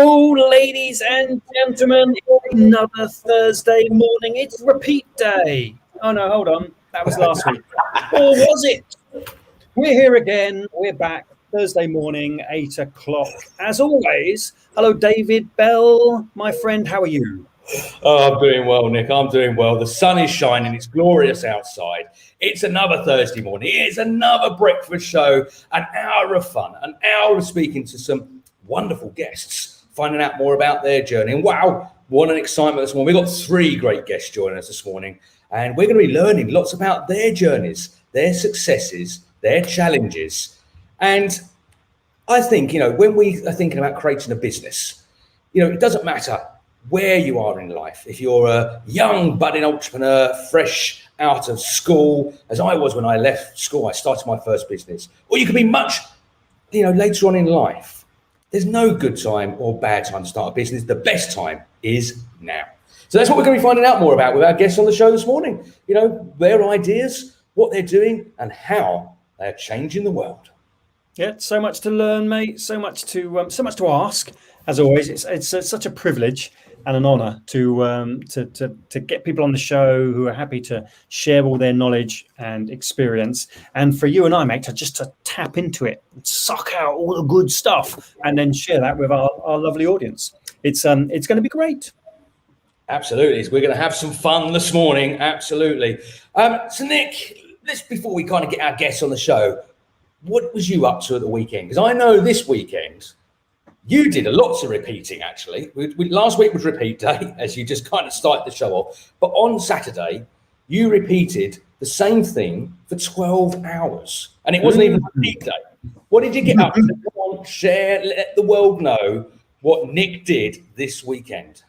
Hello, ladies and gentlemen. Another Thursday morning. It's repeat day. Oh, no, hold on. That was last week. Or was it? We're here again. We're back Thursday morning, 8 o'clock. As always, hello, David Bell, my friend. How are you? Oh, I'm doing well, Nick. I'm doing well. The sun is shining. It's glorious outside. It's another Thursday morning. It's another breakfast show, an hour of fun, an hour of speaking to some wonderful guests, finding out more about their journey. And wow, what an excitement this morning. We've got 3 great guests joining us this morning, and we're going to be learning lots about their journeys, their successes, their challenges. And I think, when we are thinking about creating a business, it doesn't matter where you are in life. If you're a young budding entrepreneur, fresh out of school, as I was when I left school, I started my first business, or you could be much, later on in life. There's no good time or bad time to start a business. The best time is now. So that's what we're going to be finding out more about with our guests on the show this morning. Their ideas, what they're doing, and how they're changing the world. Yeah, so much to learn, mate. So much to ask. As always, it's such a privilege and an honour to get people on the show who are happy to share all their knowledge and experience, and for you and I, mate, to tap into it, suck out all the good stuff, and then share that with our lovely audience. It's going to be great. Absolutely, we're going to have some fun this morning. Absolutely. So Nick, before we kind of get our guests on the show, what was you up to at the weekend? Because I know this weekend you did lots of repeating, actually. Last week was repeat day, as you just kind of started the show off. But on Saturday, you repeated the same thing for 12 hours. And it wasn't even a repeat day. What did you get up to? Come on, share, let the world know what Nick did this weekend.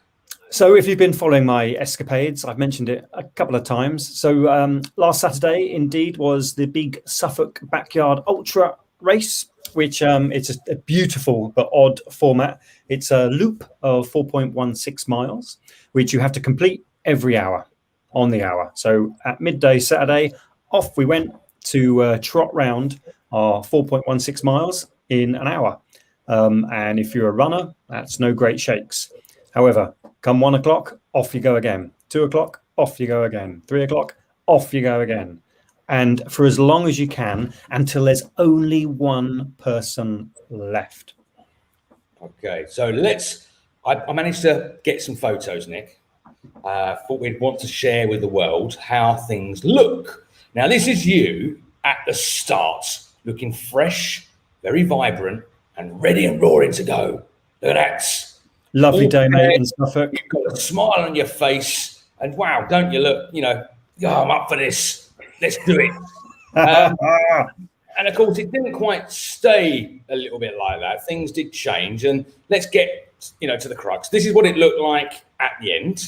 So if you've been following my escapades, I've mentioned it a couple of times. So last Saturday, indeed, was the big Suffolk Backyard Ultra race, which it's a beautiful but odd format. It's a loop of 4.16 miles, which you have to complete every hour on the hour. So at midday Saturday, off we went to trot round our 4.16 miles in an hour. And if you're a runner, that's no great shakes. However, come 1 o'clock, off you go again. 2 o'clock, off you go again. 3 o'clock, off you go again. And for as long as you can, until there's only one person left. Okay, so I managed to get some photos, Nick. Thought we'd want to share with the world how things look. Now, this is you at the start, looking fresh, very vibrant, and ready and roaring to go. Look at that. Lovely day, mate, in Suffolk. You've got a smile on your face, and wow, don't you look, I'm up for this. Let's do it. And of course, it didn't quite stay a little bit like that. Things did change, and let's get to the crux. This is what it looked like at the end.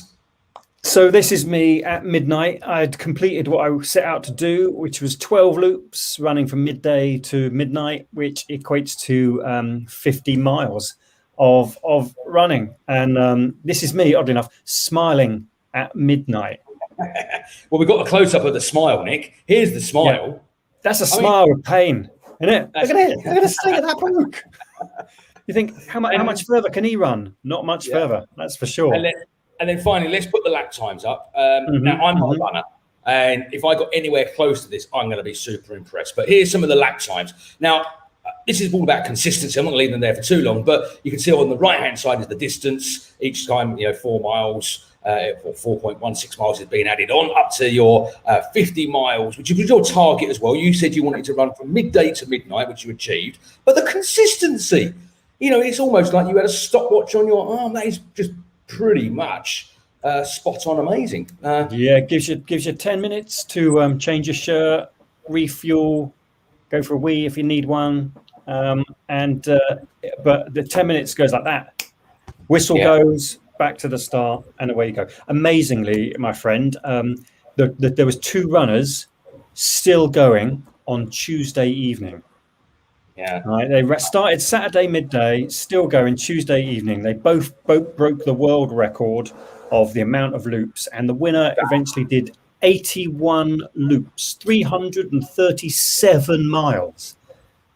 So this is me at midnight. I'd completed what I set out to do, which was 12 loops running from midday to midnight, which equates to 50 miles of running. And this is me, oddly enough, smiling at midnight. Well, we've got a close-up of the smile, Nick. Here's the smile. Yeah. That's a smile of pain, isn't it? Look at it. Look at the state of that bloke. You think, how much further can he run? Not much further, that's for sure. And then finally, let's put the lap times up. Now, I'm not a runner, and if I got anywhere close to this, I'm going to be super impressed. But here's some of the lap times. Now, this is all about consistency. I'm not leaving them there for too long, but you can see on the right-hand side is the distance. Each time, 4 miles, or 4.16 miles is being added on up to your 50 miles, which was your target as well. You said you wanted to run from midday to midnight, which you achieved. But the consistency, it's almost like you had a stopwatch on your arm. That is just pretty much spot on amazing. It gives you 10 minutes to change your shirt, refuel, go for a wee if you need one. But the 10 minutes goes like that. Whistle goes, back to the start, and away you go. Amazingly, my friend, there was 2 runners still going on Tuesday evening. Yeah. Right. They started Saturday midday, still going Tuesday evening. They both broke the world record of the amount of loops, and the winner eventually did 81 loops, 337 miles.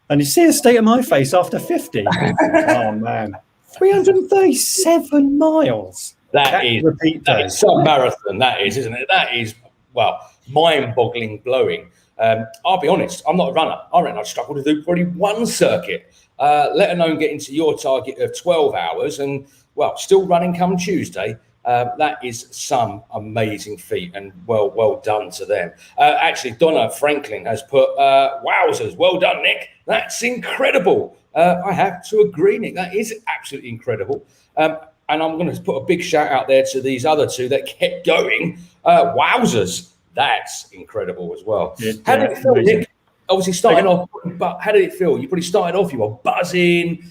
And you see the state of my face after 50. Oh man. 337 miles. That is some marathon. That is, isn't it? That is, well, mind-boggling, blowing. I'll be honest, I'm not a runner. I reckon I'd struggle to do probably one circuit, let alone get into your target of 12 hours and, well, still running come Tuesday. That is some amazing feat, and well done to them. Actually, Donna Franklin has put, wowzers, well done, Nick. That's incredible. I have to agree, Nick. That is absolutely incredible. And I'm going to put a big shout out there to these other two that kept going. Wowzers. That's incredible as well. How did it feel, Nick? Obviously starting off, but how did it feel? You probably started off, you were buzzing.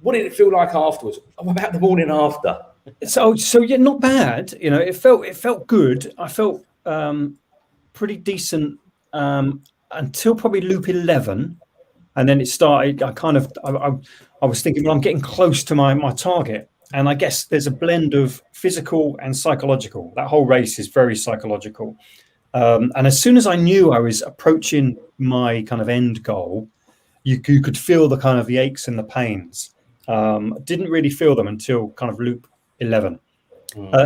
What did it feel like afterwards? What about the morning after? So yeah, not bad. You know, it felt good. I felt pretty decent until probably loop 11. And then it started, I was thinking, well, I'm getting close to my target. And I guess there's a blend of physical and psychological. That whole race is very psychological. And as soon as I knew I was approaching my kind of end goal, you could feel the kind of the aches and the pains. Didn't really feel them until kind of loop 11.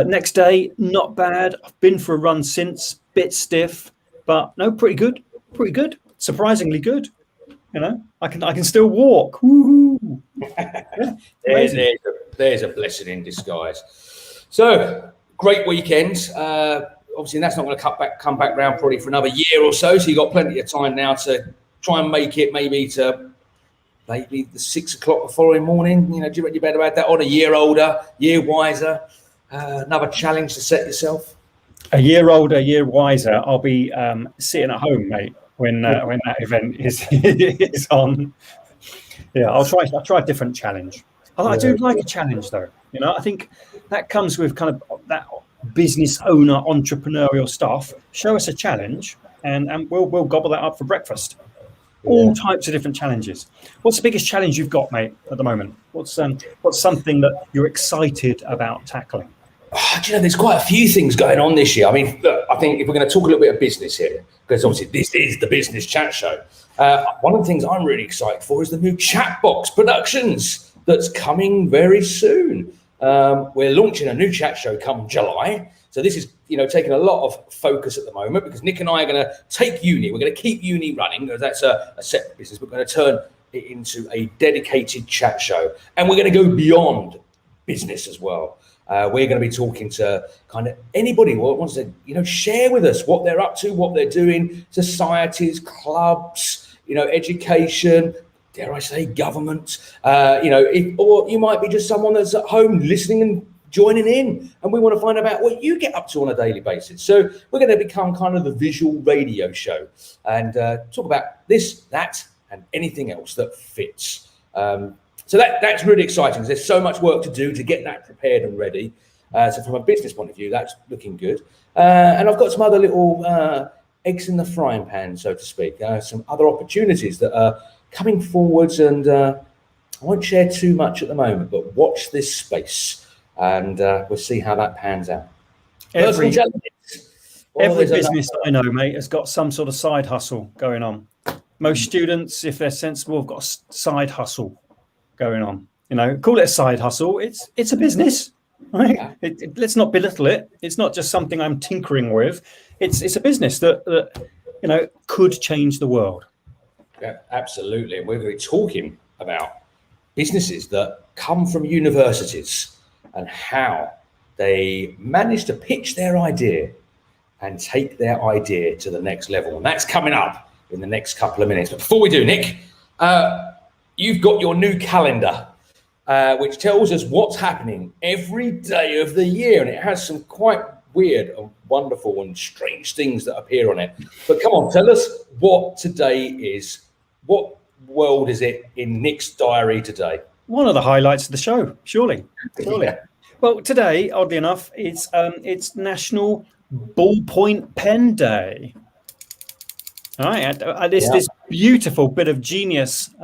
Next day, not bad. I've been for a run since, bit stiff, but no, pretty good, surprisingly good. You know, I can still walk. Woo-hoo. Yeah, there's a blessing in disguise. So great weekend. Obviously, that's not going to come back round probably for another year or so. So you've got plenty of time now to try and make it maybe the 6 o'clock the following morning. You know, do you reckon you better have that on? A year older, year wiser. Another challenge to set yourself. A year older, year wiser. I'll be sitting at home, mate, when that event is on. Yeah, I'll try a different challenge. I do like a challenge, though. You know, I think that comes with kind of that business owner, entrepreneurial stuff. Show us a challenge, and we'll gobble that up for breakfast. All types of different challenges. What's the biggest challenge you've got, mate, at the moment? What's something that you're excited about tackling? Do you know, there's quite a few things going on this year. I mean, look, I think if we're going to talk a little bit of business here, because obviously this is the business chat show. One of the things I'm really excited for is the new Chatbox Productions that's coming very soon. We're launching a new chat show come July. So this is, you know, taking a lot of focus at the moment because Nick and I are going to take uni. We're going to keep uni running because that's a separate business. We're going to turn it into a dedicated chat show. And we're going to go beyond business as well. We're going to be talking to kind of anybody who wants to, you know, share with us what they're up to, what they're doing, societies, clubs, you know, education, dare I say, government, you know, or you might be just someone that's at home listening and joining in, and we want to find out what you get up to on a daily basis. So we're going to become kind of the visual radio show and talk about this, that, and anything else that fits. So that's really exciting because there's so much work to do to get that prepared and ready. So from a business point of view, that's looking good. And I've got some other little eggs in the frying pan, so to speak, some other opportunities that are coming forwards, and I won't share too much at the moment, but watch this space and we'll see how that pans out. Every business that I know, mate, has got some sort of side hustle going on. Most students, if they're sensible, have got a side hustle going on. You know, call it a side hustle. It's a business, right? Yeah. Let's not belittle it. It's not just something I'm tinkering with. It's a business that you know could change the world. Yeah, absolutely. We're going to be talking about businesses that come from universities and how they manage to pitch their idea and take their idea to the next level. And that's coming up in the next couple of minutes. But before we do, Nick, you've got your new calendar, which tells us what's happening every day of the year. And it has some quite weird and wonderful and strange things that appear on it. But come on, tell us what today is. What world is it in Nick's diary today? One of the highlights of the show, surely. Yeah. Well, today, oddly enough, it's National Ballpoint Pen Day. All right, this beautiful bit of genius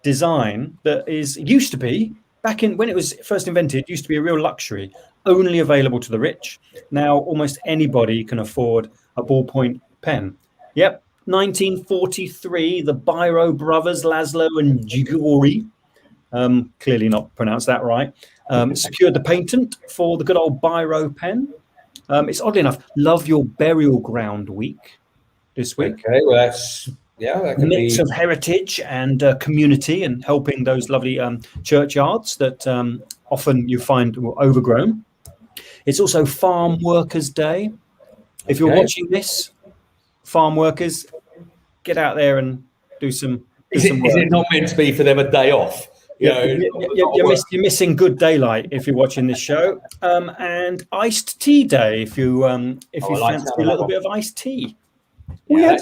design that used to be back in when it was first invented. Used to be a real luxury, only available to the rich. Now, almost anybody can afford a ballpoint pen. Yep, 1943, the Biro brothers, Laszlo and Grigori, Clearly not pronounced that right. Secured the patent for the good old biro pen. It's oddly enough, Love Your Burial Ground week this week. Okay, well, that A could mix be. of heritage and community, and helping those lovely churchyards that often you find overgrown. It's also Farm Workers' Day. If you're watching this, farm workers, get out there and do some Is work. it not meant to be for them a day off? You're missing good daylight if you're watching this show. And iced tea day if you fancy a little bit of iced tea. Yeah,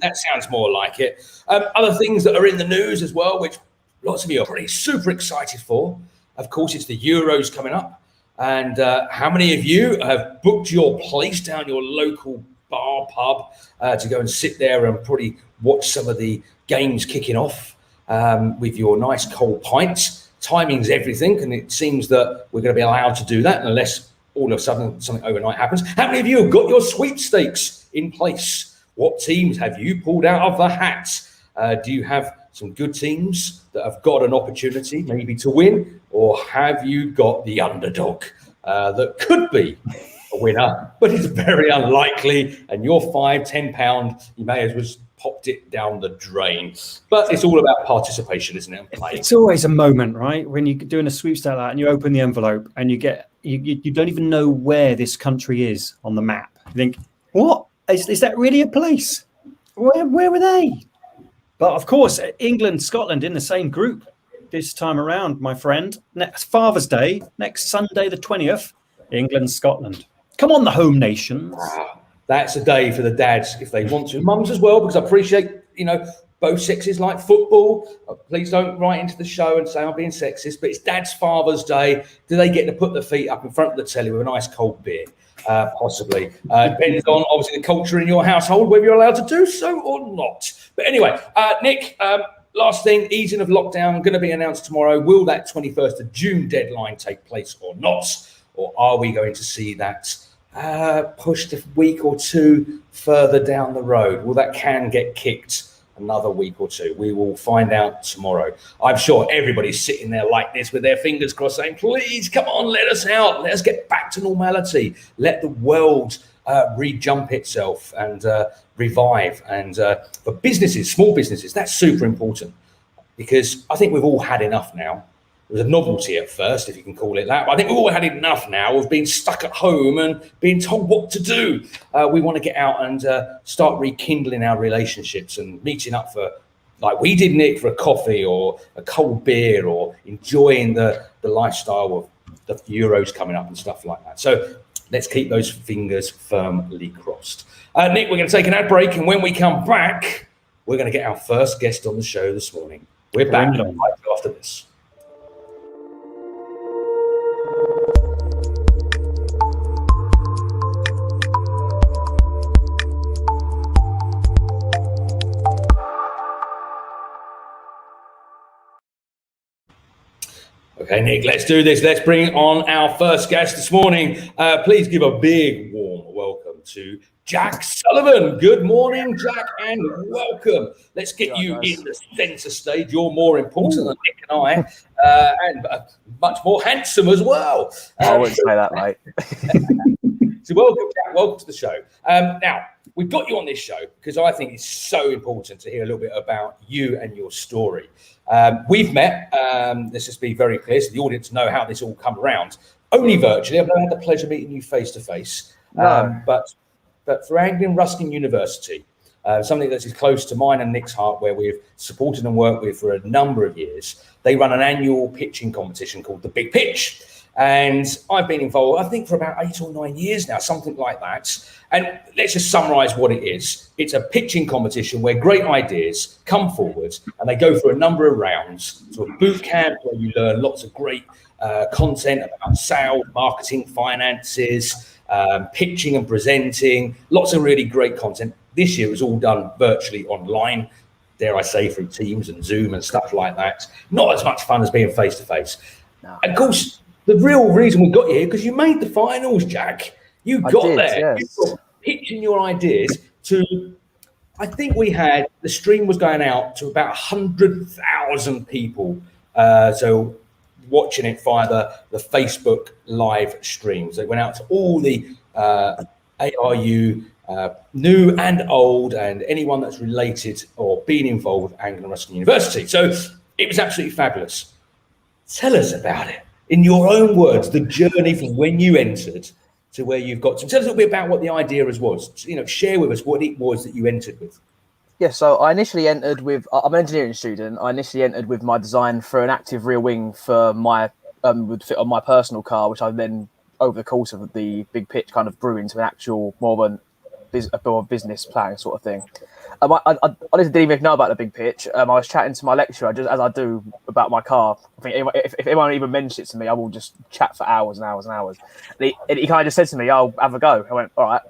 that sounds more like it. Other things that are in the news as well, which lots of you are pretty super excited for. Of course, it's the Euros coming up. And how many of you have booked your place down your local bar, pub, to go and sit there and probably watch some of the games kicking off with your nice cold pints? Timing's everything, and it seems that we're going to be allowed to do that unless all of a sudden something overnight happens. How many of you have got your sweepstakes in place? What teams have you pulled out of the hat? Do you have some good teams that have got an opportunity maybe to win? Or have you got the underdog that could be a winner, but it's very unlikely? And your £5-10, you may as well popped it down the drain. But it's all about participation, isn't it? It's always a moment, right? When you're doing a sweepstake like that and you open the envelope and you don't even know where this country is on the map. You think, what? Is that really a place? Where were they? But of course, England, Scotland in the same group this time around, my friend. Next Father's Day, next Sunday the 20th, England, Scotland. Come on, the home nations. Wow. That's a day for the dads if they want to. Mums as well, because I appreciate, both sexes like football. Please don't write into the show and say I'm being sexist, but it's Dad's Father's Day. Do they get to put their feet up in front of the telly with a nice cold beer? Possibly. Depends on, obviously, the culture in your household, whether you're allowed to do so or not. But anyway, Nick, last thing, easing of lockdown going to be announced tomorrow. Will that 21st of June deadline take place or not? Or are we going to see that pushed a week or two further down the road? Will that can get kicked another week or two? We will find out tomorrow. I'm sure everybody's sitting there like this with their fingers crossed saying, please, come on, let us out. Let us get back to normality. Let the world re-jump itself and revive. And for businesses, small businesses, that's super important, because I think we've all had enough now. It was a novelty at first, if you can call it that. But I think we've all had enough now of being stuck at home and being told what to do. We want to get out and start rekindling our relationships and meeting up for, like we did, Nick, for a coffee or a cold beer, or enjoying the lifestyle of the Euros coming up and stuff like that. So let's keep those fingers firmly crossed. Nick, we're going to take an ad break. And when we come back, we're going to get our first guest on the show this morning. We're back right after this. Okay, Nick, let's do this. Let's bring on our first guest this morning. Please give a big, warm welcome to Jack Sullivan. Good morning, Jack, and welcome. Let's get you in the centre stage. You're more important than Nick and I, and much more handsome as well. I wouldn't say that, mate. So welcome, Jack. Welcome to the show. Now, we've got you on this show because I think it's so important to hear a little bit about you and your story. We've met, let's just be very clear so the audience know how this all come around, only virtually. I've never had the pleasure of meeting you face to face, but for Anglia and Ruskin University, something that is close to mine and Nick's heart, where we've supported and worked with for a number of years. They run an annual pitching competition called the Big Pitch. And I've been involved, I think, for about 8 or 9 years now, something like that. And let's just summarise what it is. It's a pitching competition where great ideas come forward and they go through a number of rounds. So a boot camp where you learn lots of great content about sales, marketing, finances, pitching and presenting, lots of really great content. This year it was all done virtually online, dare I say, through Teams and Zoom and stuff like that. Not as much fun as being face-to-face. No. And of course, the real reason we got you here, because you made the finals, Jack. You got there. Yes. You got pitching your ideas to, I think we had, the stream was going out to about 100,000 people So watching it via the Facebook live streams. They went out to all the ARU, new and old, and anyone that's related or been involved with Anglia Ruskin University. So it was absolutely fabulous. Tell us about it in your own words, the journey from when you entered to where you've got to. Tell us a little bit about what the idea was. Share with us what it was that you entered with. Yeah, so I initially entered with, I'm an engineering student. I initially entered with my design for an active rear wing for my, would fit on my personal car, which I then, over the course of the big pitch, kind of grew into an actual more of a business plan sort of thing. I honestly didn't even know about the big pitch. I was chatting to my lecturer, just as I do, about my car. I think if anyone even mentions it to me, I will just chat for hours and hours and hours. And he kind of just said to me, "Oh, have a go." I went, "All right,"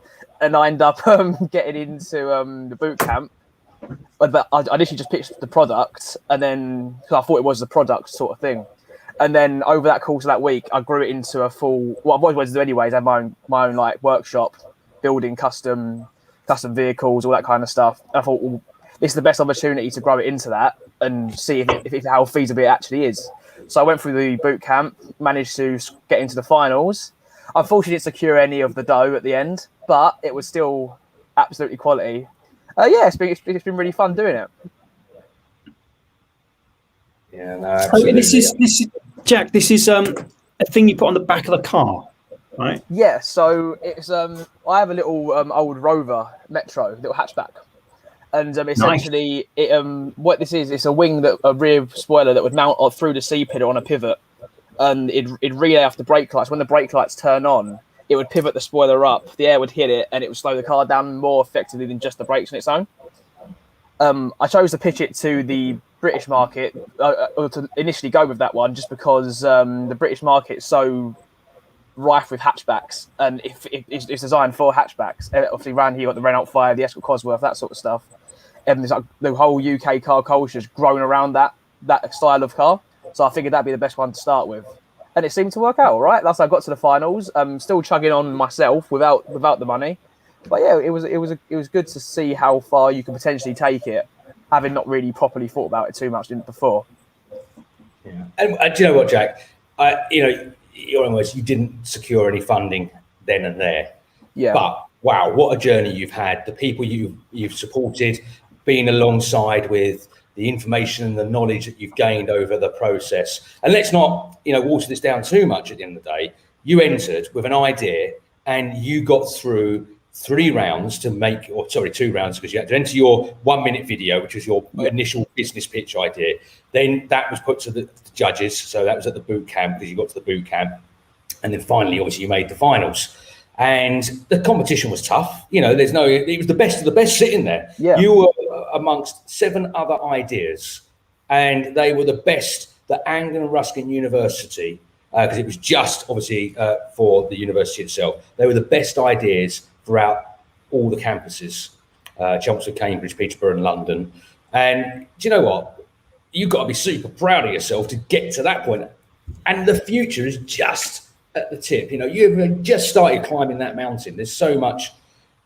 and I ended up getting into the boot camp. But I initially just pitched the product, and then cause I thought it was the product sort of thing. And then over that course of that week, I grew it into a full. What I've always wanted to do anyways, have my own like workshop, building custom vehicles, all that kind of stuff. And I thought, well, this is the best opportunity to grow it into that and see if how feasible it actually is. So I went through the boot camp, managed to get into the finals. Unfortunately, didn't secure any of the dough at the end, but it was still absolutely quality. Yeah, it's been really fun doing it. Yeah, no, absolutely. This is Jack. This is a thing you put on the back of the car, right? Yeah. So it's I have a little old Rover Metro, little hatchback, and essentially what this is, it's a wing a rear spoiler that would mount through the C pillar on a pivot, and it'd relay off the brake lights. When the brake lights turn on, it would pivot the spoiler up, the air would hit it, and it would slow the car down more effectively than just the brakes on its own. I chose to pitch it to the British market, or to initially go with that one, just because the British market is so rife with hatchbacks, and it's designed for hatchbacks. Obviously, around here, you've got the Renault 5, the Escort Cosworth, that sort of stuff. And there's like the whole UK car culture has grown around that style of car. So I figured that'd be the best one to start with. And it seemed to work out all right. Last I got to the finals, still chugging on myself without the money. But yeah, it was good to see how far you can potentially take it, having not really properly thought about it too much before. Yeah, and do you know what, Jack? You didn't secure any funding then and there. Yeah. But wow, what a journey you've had! The people you've supported, being alongside with the information and the knowledge that you've gained over the process. And let's not, water this down too much at the end of the day. You entered with an idea and you got through 2 rounds because you had to enter your 1 minute video, which was your initial business pitch idea. Then that was put to the judges. So that was at the boot camp because you got to the boot camp. And then finally, obviously, you made the finals. And the competition was tough. It was the best of the best sitting there. Yeah. You were amongst 7 other ideas, and they were the best that Anglia Ruskin University, because it was just obviously for the university itself, they were the best ideas throughout all the campuses, Chelmsford, Cambridge, Peterborough and London. And do you know what? You've got to be super proud of yourself to get to that point. And the future is just at the tip. You've just started climbing that mountain. There's so much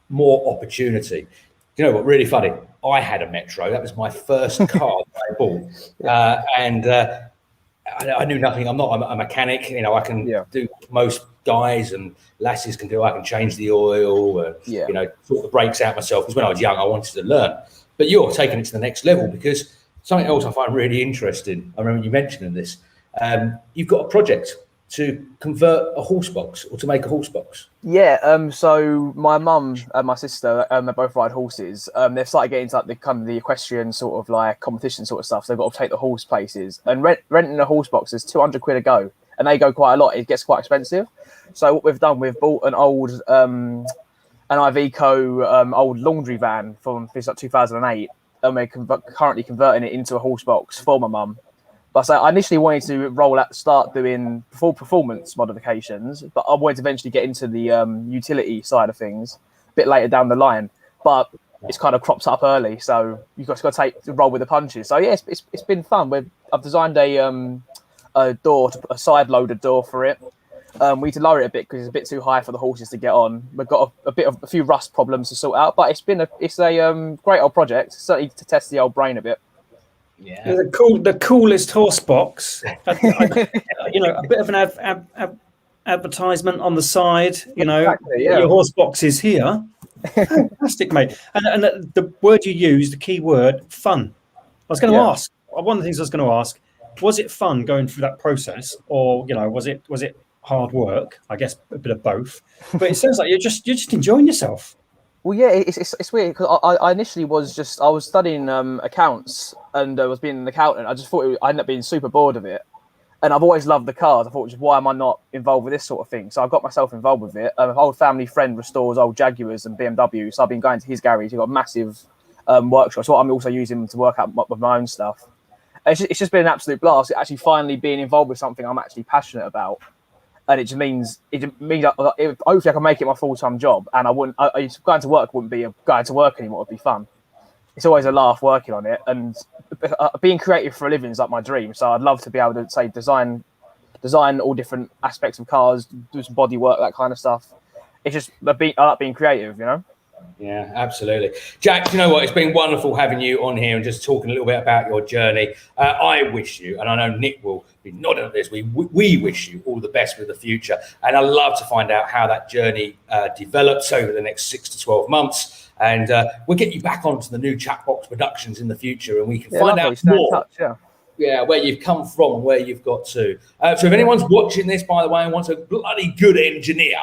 more opportunity. You know what? Really funny. I had a Metro. That was my first car that I bought, and I knew nothing. I'm not a mechanic. I can do most guys and lasses can do. I can change the oil, sort the brakes out myself. Because when I was young, I wanted to learn. But you're taking it to the next level because something else I find really interesting. I remember you mentioning this. You've got a project to convert a horse box or to make a horse box. Yeah. So my mum and my sister, they both ride horses. They've started getting into the equestrian sort of like competition sort of stuff. So they've got to take the horse places, and renting a horse box is £200 a go, and they go quite a lot. It gets quite expensive. So what we've done, we've bought an old an Iveco old laundry van from 2008, and we're currently converting it into a horse box for my mum. But so I initially wanted to start doing full performance modifications, but I wanted to eventually get into the utility side of things a bit later down the line. But it's kind of cropped up early, so you've got to roll with the punches. So yeah, it's been fun. I've designed a door, a side loaded door for it. We need to lower it a bit because it's a bit too high for the horses to get on. We've got a few rust problems to sort out, but it's a great old project, certainly to test the old brain a bit. Yeah. The coolest horse box. You know, a bit of an advertisement on the side. You know, Exactly, yeah. your horse box is here. Fantastic, mate. And the word you used, the key word, fun. I was going to ask. One of the things I was going to ask, was it fun going through that process, or you know, was it hard work? I guess a bit of both. But it sounds like you're just enjoying yourself. Well, yeah, it's weird because I initially was studying accounts and was being an accountant. I just thought I ended up being super bored of it, and I've always loved the cars. I thought, just why am I not involved with this sort of thing? So I got myself involved with it. An old family friend restores old Jaguars and BMWs, so I've been going to his garage. He's got a massive workshop, so I'm also using to work out with my own stuff. It's just been an absolute blast. Actually, finally being involved with something I'm actually passionate about. And it means hopefully I can make it my full-time job, and going to work wouldn't be going to work anymore. It'd be fun. It's always a laugh working on it, and being creative for a living is like my dream. So I'd love to be able to say design all different aspects of cars, do some body work, that kind of stuff. It's just I like being creative, you know. Yeah, absolutely. Jack, you know what? It's been wonderful having you on here and just talking a little bit about your journey. I wish you, and I know Nick will be nodding at this, we wish you all the best with the future. And I'd love to find out how that journey develops over the next 6 to 12 months. And we'll get you back onto the new Chatbox Productions in the future, and we can find out more. Yeah, where you've come from and where you've got to. So if anyone's watching this, by the way, and wants a bloody good engineer,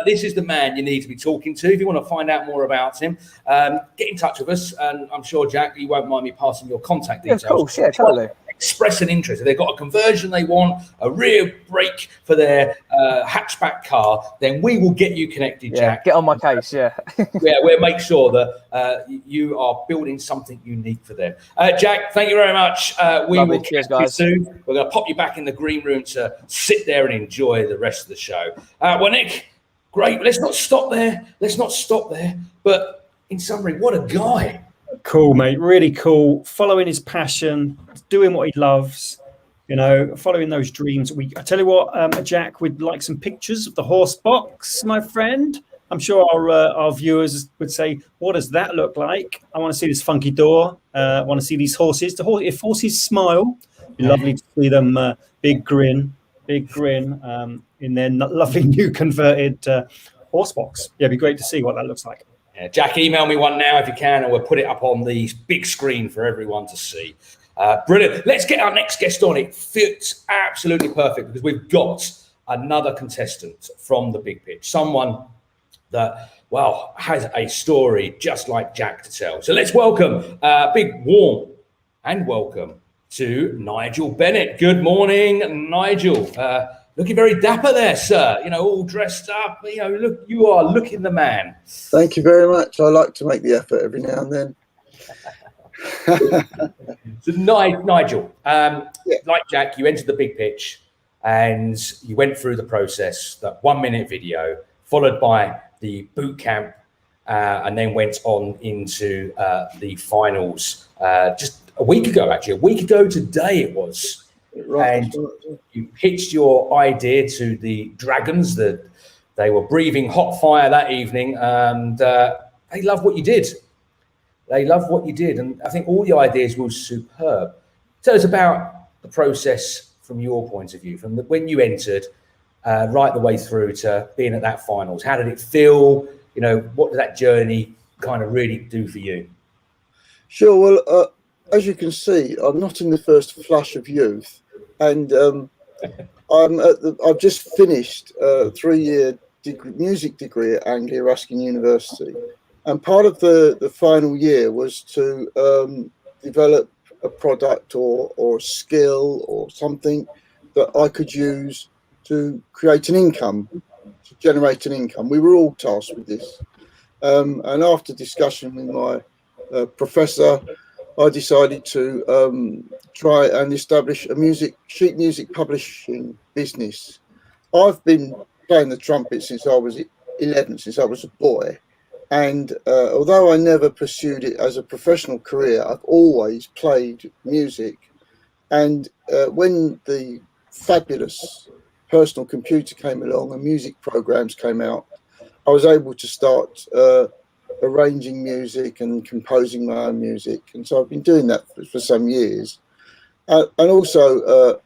this is the man you need to be talking to. If you want to find out more about him, get in touch with us. And I'm sure, Jack, you won't mind me passing your contact details. Yeah, of course, yeah, totally. Express an interest. If they've got a conversion they want, a rear brake for their hatchback car, then we will get you connected, Jack. Get on my case, yeah. Yeah, we'll make sure that you are building something unique for them. Jack, thank you very much. We will catch you soon. We're going to pop you back in the green room to sit there and enjoy the rest of the show. Well, Nick, great. Let's not stop there. But in summary, what a guy. Cool, mate. Really cool. Following his passion, doing what he loves, you know, following those dreams. I tell you what, Jack, we'd like some pictures of the horse box, my friend. I'm sure our viewers would say, what does that look like? I want to see this funky door. I want to see these horses. If horses smile, it'd be lovely to see them big grin in their lovely new converted horse box. Yeah, it'd be great to see what that looks like. Yeah, Jack, email me one now if you can, and we'll put it up on the big screen for everyone to see. Brilliant. Let's get our next guest on. It fits absolutely perfect because we've got another contestant from the big pitch, someone that, well, has a story just like Jack to tell. So let's welcome big warm and welcome to Nigel Bennett. Good morning, Nigel. Looking very dapper there, sir. You know, all dressed up. You know, look, you are looking the man. Thank you very much. I like to make the effort every now and then. So, Nigel, like Jack, you entered the big pitch and you went through the process, that 1 minute video, followed by the boot camp, and then went on into the finals just a week ago, actually. A week ago today it was. Right. And you pitched your idea to the Dragons that they were breathing hot fire that evening, and they loved what you did. And I think all the ideas were superb. Tell us about the process from your point of view, from when you entered right the way through to being at that finals. How did it feel? You know, what did that journey kind of really do for you? Sure. Well, as you can see, I'm not in the first flush of youth. And I've just finished a 3-year music degree at Anglia, Ruskin University. And part of the final year was to develop a product or skill or something that I could use to create an income, to generate an income. We were all tasked with this. And after discussion with my professor, I decided to try and establish a sheet music publishing business. I've been playing the trumpet since I was 11, since I was a boy. And although I never pursued it as a professional career, I've always played music. And when the fabulous personal computer came along and music programs came out, I was able to start arranging music and composing my own music, and so I've been doing that for some years. And also,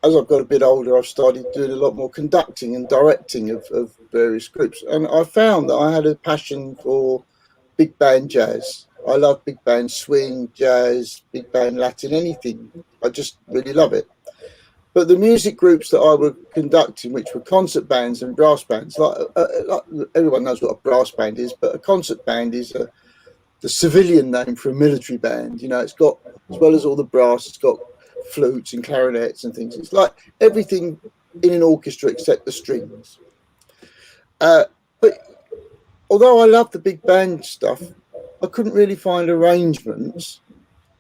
as I've got a bit older, I've started doing a lot more conducting and directing of various groups, and I found that I had a passion for big band jazz. I love big band swing, jazz, big band Latin, anything. I just really love it. But the music groups that I was conducting, which were concert bands and brass bands, like everyone knows what a brass band is, but a concert band is the civilian name for a military band. You know, it's got, as well as all the brass, it's got flutes and clarinets and things. It's like everything in an orchestra except the strings. But although I love the big band stuff, I couldn't really find arrangements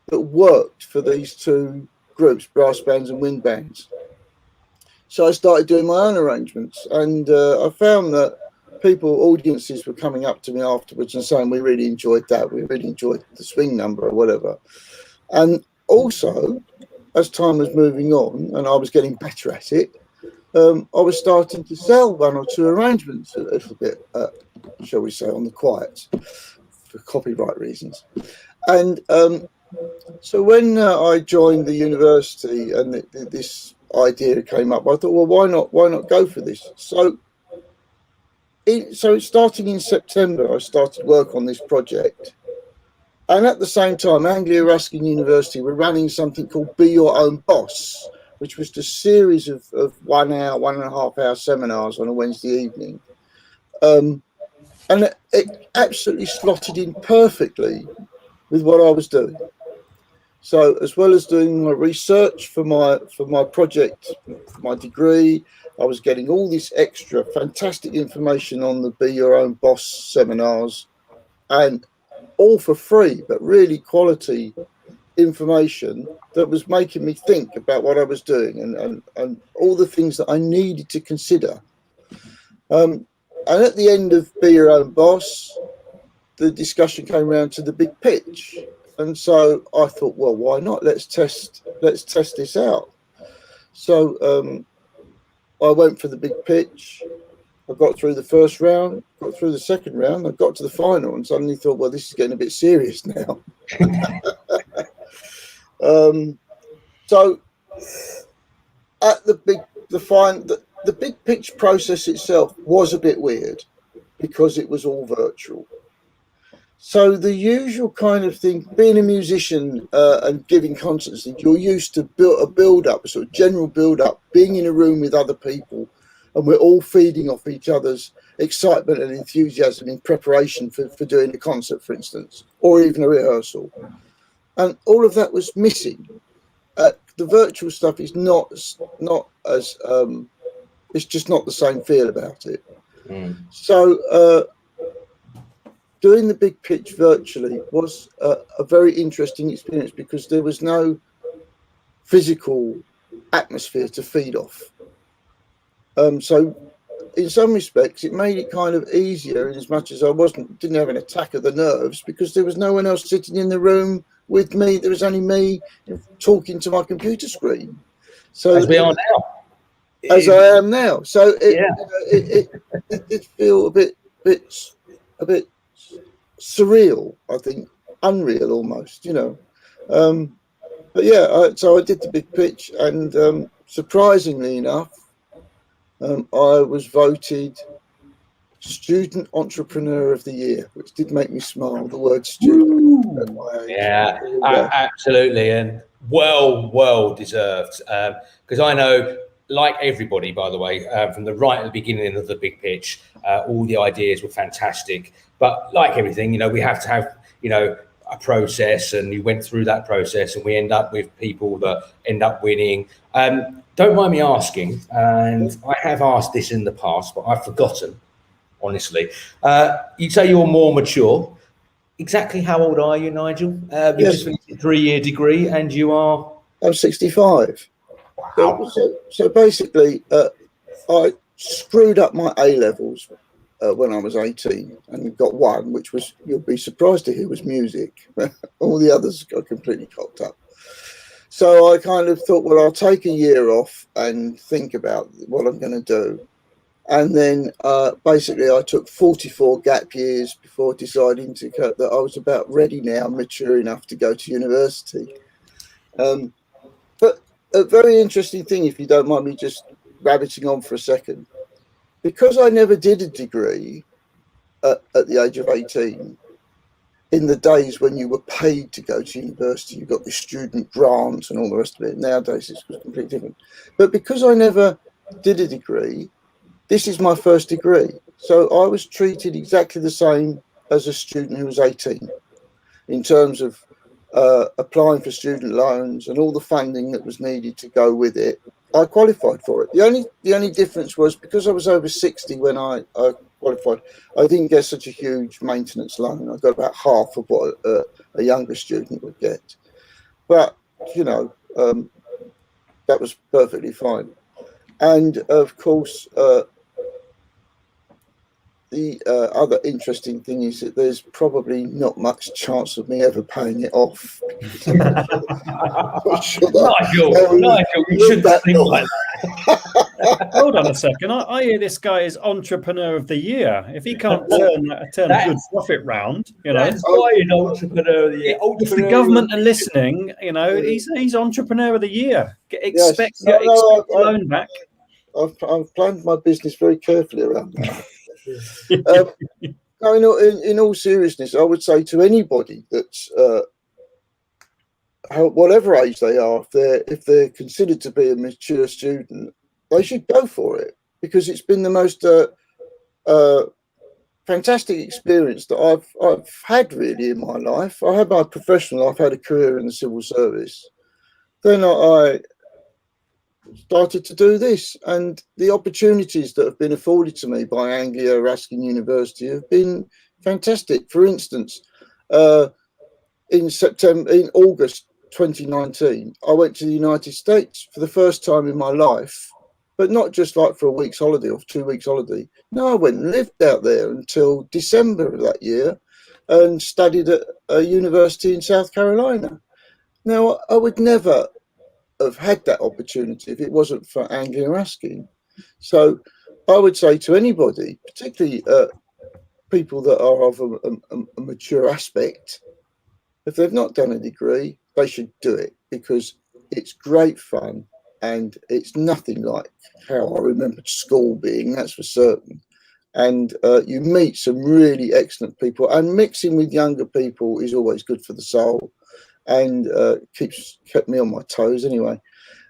that worked for these two groups, brass bands and wind bands. So I started doing my own arrangements, and I found that audiences were coming up to me afterwards and saying, we really enjoyed that, we really enjoyed the swing number or whatever. And also, as time was moving on and I was getting better at it, I was starting to sell one or two arrangements a little bit, shall we say, on the quiet for copyright reasons. And so when I joined the university and this idea came up, I thought, well, why not go for this? So starting in September, I started work on this project. And at the same time, Anglia Ruskin University were running something called Be Your Own Boss, which was a series of 1 hour, 1.5 hour seminars on a Wednesday evening. And it absolutely slotted in perfectly with what I was doing. So as well as doing my research for my project, for my degree, I was getting all this extra fantastic information on the Be Your Own Boss seminars, and all for free, but really quality information that was making me think about what I was doing and all the things that I needed to consider. And at the end of Be Your Own Boss, the discussion came around to the big pitch. And so I thought, well, why not? Let's test this out. So I went for the big pitch. I got through the first round, got through the second round, I got to the final, and suddenly thought, well, this is getting a bit serious now. So at the big pitch process itself was a bit weird because it was all virtual. So the usual kind of thing, being a musician and giving concerts, you're used to build up, a sort of general build up, being in a room with other people, and we're all feeding off each other's excitement and enthusiasm in preparation for doing a concert, for instance, or even a rehearsal. And all of that was missing. The virtual stuff is not as it's just not the same feel about it. So doing the big pitch virtually was a very interesting experience because there was no physical atmosphere to feed off. So in some respects, it made it kind of easier in as much as I didn't have an attack of the nerves because there was no one else sitting in the room with me. There was only me talking to my computer screen. So as we are now. As I am now. So it did feel a bit surreal, I think, unreal almost, you know. But yeah, so I did the big pitch, and surprisingly enough, I was voted Student Entrepreneur of the Year, which did make me smile, the word student. At my age. Yeah, absolutely, and well deserved. Because I know, like everybody, by the way, from the right at the beginning of the big pitch, all the ideas were fantastic. But like everything, you know, we have to have, you know, a process, and you went through that process, and we end up with people that end up winning. Don't mind me asking, and I have asked this in the past, but I've forgotten, honestly. You say you're more mature. Exactly how old are you, Nigel? You've just finished a 3-year degree, and you are? I'm 65. Wow. So basically, I screwed up my A-levels when I was 18 and got one, which was, you'll be surprised to hear, was music. All the others got completely cocked up. So I kind of thought, well, I'll take a year off and think about what I'm going to do. And then basically I took 44 gap years before deciding that I was about ready now, mature enough to go to university. But a very interesting thing, if you don't mind me just rabbiting on for a second, because I never did a degree at the age of 18, in the days when you were paid to go to university, you got the student grant and all the rest of it. Nowadays it's completely different. But because I never did a degree, this is my first degree. So I was treated exactly the same as a student who was 18 in terms of applying for student loans and all the funding that was needed to go with it. I qualified for it. The only difference was because I was over 60 when I qualified, I didn't get such a huge maintenance loan. I got about half of what a younger student would get. But, you know, that was perfectly fine. And, of course, the other interesting thing is that there's probably not much chance of me ever paying it off. Nigel, you shouldn't think like that. Hold on a second. I hear this guy is Entrepreneur of the Year. If he can't turn a good profit round, you know. That's why he's Entrepreneur of the Year. If the government are listening, you know, he's Entrepreneur of the Year. Expect the loan back. I've planned my business very carefully around that. In all seriousness, I would say to anybody that's whatever age they are, if they're considered to be a mature student, they should go for it, because it's been the most fantastic experience that I've had really in my life. I had my professional life, I had a career in the civil service. Then I started to do this, and the opportunities that have been afforded to me by Anglia, Ruskin University have been fantastic. For instance, in August 2019, I went to the United States for the first time in my life, but not just like for a week's holiday or 2 weeks holiday. No, I went and lived out there until December of that year and studied at a university in South Carolina. Now, I would never have had that opportunity if it wasn't for Anglia Ruskin. So I would say to anybody, particularly people that are of a mature aspect, if they've not done a degree, they should do it, because it's great fun and it's nothing like how I remembered school being, that's for certain. And you meet some really excellent people, and mixing with younger people is always good for the soul, and kept me on my toes anyway.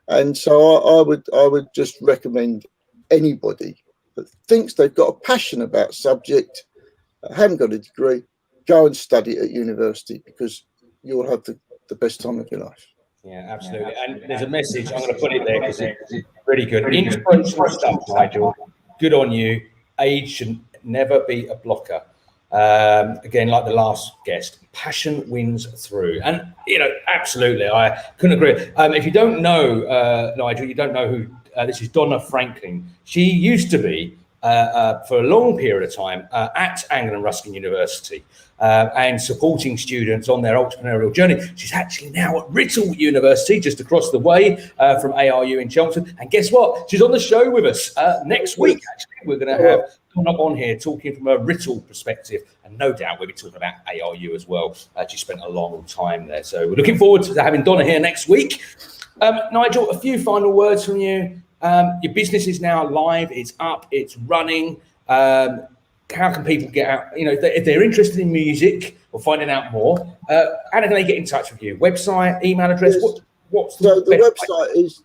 And so I would just recommend anybody that thinks they've got a passion about subject, haven't got a degree, go and study at university, because you'll have the best time of your life. Yeah, absolutely. And there's a message, I'm going to put it there because it's really good. Inspirational stuff, Nigel. Good on you. Age should never be a blocker. Again, like the last guest, passion wins through. And, you know, absolutely, I couldn't agree. If you don't know, Nigel, you don't know who this is. Donna Franklin. She used to be, for a long period of time, at Anglia Ruskin University and supporting students on their entrepreneurial journey. She's actually now at Writtle University, just across the way from ARU in Chelmsford. And guess what? She's on the show with us next week, actually. We're going to have Donna on here talking from a Writtle perspective, and no doubt we'll be talking about ARU as well. She spent a long time there. So we're looking forward to having Donna here next week. Nigel, a few final words from you. Your business is now live, it's up, it's running. How can people get out? You know, if they're interested in music or finding out more, how can they get in touch with you? Website, email address? Yes. What's the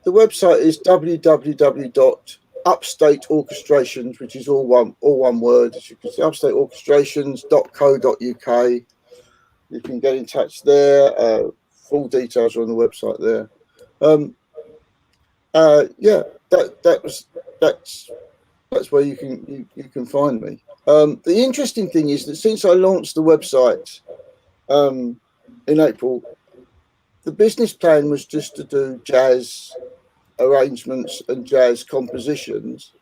website is www.upstateorchestrations, which is all one word. As you can see, upstateorchestrations.co.uk. You can get in touch there. Full details are on the website there. That's where you can find me. The interesting thing is that since I launched the website in April, the business plan was just to do jazz arrangements and jazz compositions.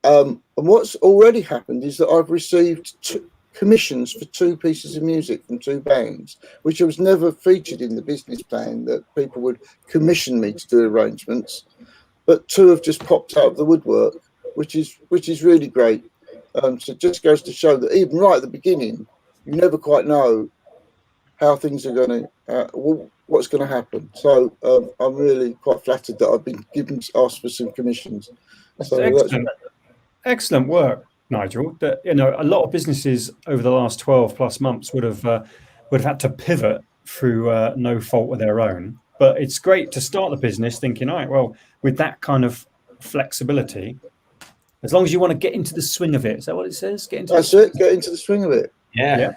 And what's already happened is that I've received commissions for 2 pieces of music from 2 bands, which was never featured in the business plan, that people would commission me to do arrangements. But 2 have just popped out of the woodwork. which is really great. So it just goes to show that even right at the beginning, you never quite know how things are going to, what's going to happen. So I'm really quite flattered that I've been asked for some commissions. So Excellent work, Nigel. That, you know, a lot of businesses over the last 12 plus months would have had to pivot through no fault of their own. But it's great to start the business thinking, all right, well, with that kind of flexibility, as long as you want to get into the swing of it. Is that what it says? Get into the swing of it. Yeah.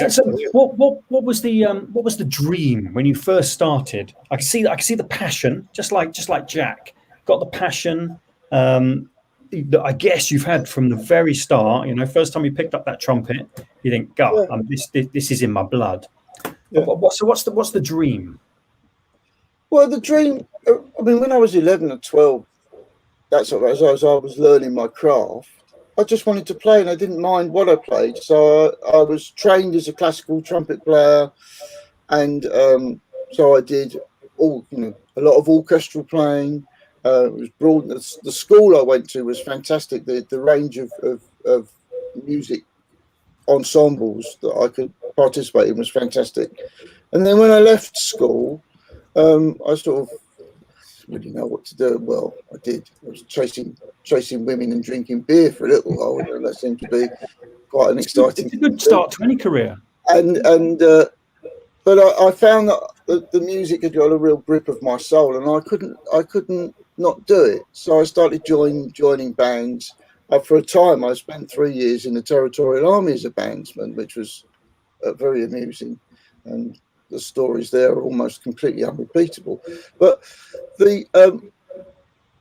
So what was the dream when you first started? I can see the passion, just like Jack got the passion. That I guess you've had from the very start. You know, first time you picked up that trumpet, you think, God, this is in my blood. Yeah. So what's the dream? Well, the dream. I mean, when I was 11 or 12, that's what as I was learning my craft. I just wanted to play, and I didn't mind what I played. So I was trained as a classical trumpet player, and so I did a lot of orchestral playing. It was broad. The school I went to was fantastic. The range of music ensembles that I could participate in was fantastic. And then when I left school, I sort of really know what to do. Well, I did. I was chasing women and drinking beer for a little while, and that seemed to be quite an exciting. It's a good start to any career. But I found that the music had got a real grip of my soul, and I couldn't not do it. So I started joining bands. For a time, I spent 3 years in the Territorial Army as a bandsman, which was very amusing, and the stories there are almost completely unrepeatable. But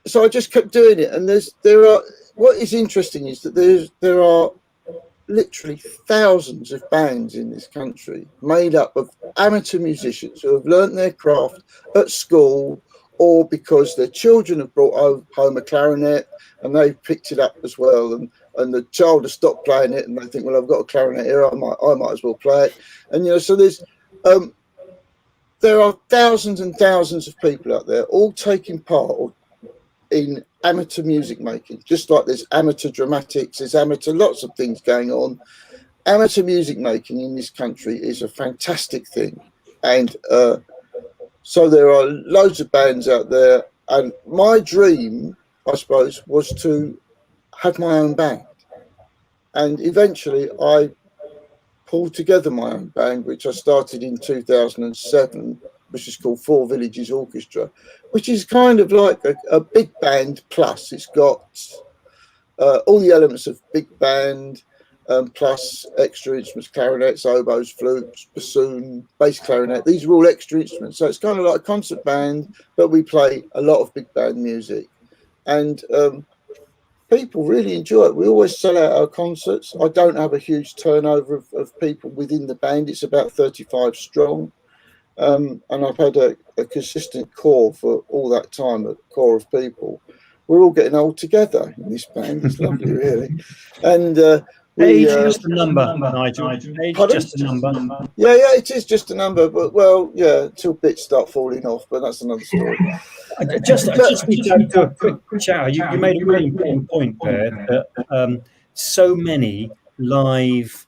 so I just kept doing it, and what is interesting is that there are literally thousands of bands in this country made up of amateur musicians who have learnt their craft at school, or because their children have brought home a clarinet and they've picked it up as well, and the child has stopped playing it and they think, well, I've got a clarinet here, I might as well play it. And so there are thousands and thousands of people out there all taking part in amateur music making, just like there's amateur dramatics, there's lots of things going on. Amateur music making in this country is a fantastic thing, and so there are loads of bands out there, and my dream, I suppose, was to have my own band. And eventually I pulled together my own band, which I started in 2007, which is called Four Villages Orchestra, which is kind of like a big band plus. It's got all the elements of big band, plus extra instruments, clarinets, oboes, flutes, bassoon, bass clarinet. These are all extra instruments. So it's kind of like a concert band, but we play a lot of big band music. And people really enjoy it. We always sell out our concerts. I don't have a huge turnover of people within the band. It's about 35 strong. And I've had a consistent core for all that time, a core of people. We're all getting old together in this band. It's lovely, really. And age is just a number, Nigel. Age is just a number. Yeah, it is just a number. But until bits start falling off. But that's another story. I just need to do a quick shout. You made a really important point there that so many live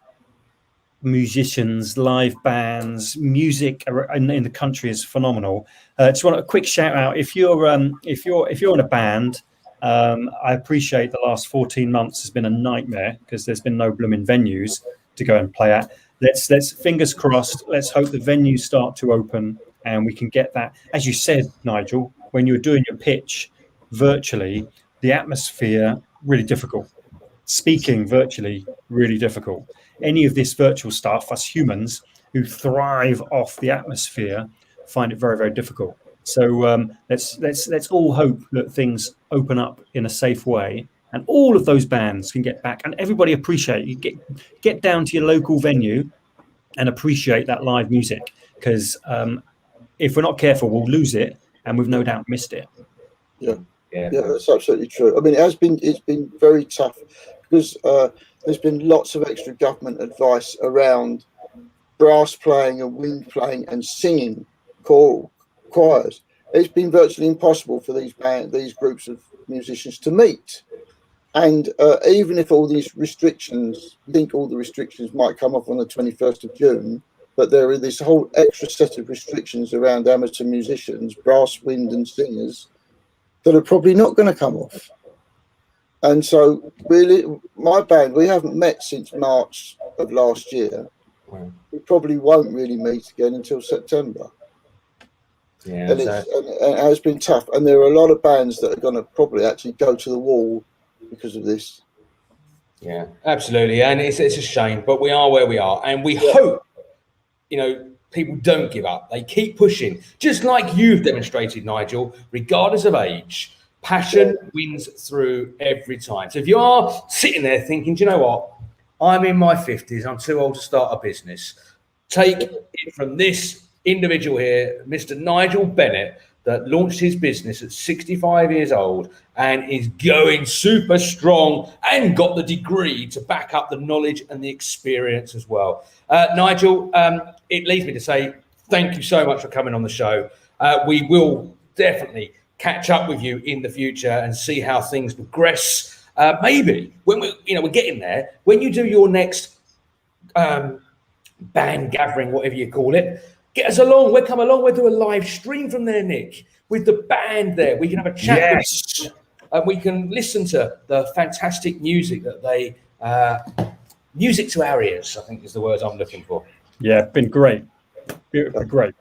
musicians, live bands, music in the country is phenomenal. Just want a quick shout out. If you're in a band, I appreciate the last 14 months has been a nightmare because there's been no blooming venues to go and play at. Let's fingers crossed. Let's hope the venues start to open and we can get that. As you said, Nigel, when you were doing your pitch virtually, the atmosphere really difficult. Speaking virtually really difficult. Any of this virtual stuff, us humans who thrive off the atmosphere, find it very, very difficult. So let's all hope that things open up in a safe way, and all of those bands can get back, and everybody appreciate you. Get down to your local venue and appreciate that live music, because if we're not careful, we'll lose it, and we've no doubt missed it. Yeah, that's absolutely true. I mean, it's been very tough because there's been lots of extra government advice around brass playing and wind playing and singing choirs. It's been virtually impossible for these groups of musicians to meet, And even if all these restrictions, I think all the restrictions might come off on the 21st of June, but there is this whole extra set of restrictions around amateur musicians, brass, wind and singers, that are probably not going to come off. And so really, my band, we haven't met since March of last year. Wow. We probably won't really meet again until September. Yeah, and it's been tough. And there are a lot of bands that are going to probably actually go to the wall because of this. Yeah, absolutely. And it's a shame, but we are where we are. And we hope, people don't give up. They keep pushing, just like you've demonstrated, Nigel, regardless of age. Passion wins through every time. So if you are sitting there thinking, do you know what? I'm in my 50s. I'm too old to start a business. Take it from this individual here, Mr. Nigel Bennett, that launched his business at 65 years old and is going super strong and got the degree to back up the knowledge and the experience as well. Nigel, it leads me to say thank you so much for coming on the show. We will definitely catch up with you in the future and see how things progress. Maybe when we're getting there, when you do your next band gathering, whatever you call it, get us along. We'll come along. We'll do a live stream from there, Nick, with the band there. We can have a chat with you, and we can listen to the fantastic music that they music to our ears, I think is the words I'm looking for. Yeah, been great. Beautiful, great.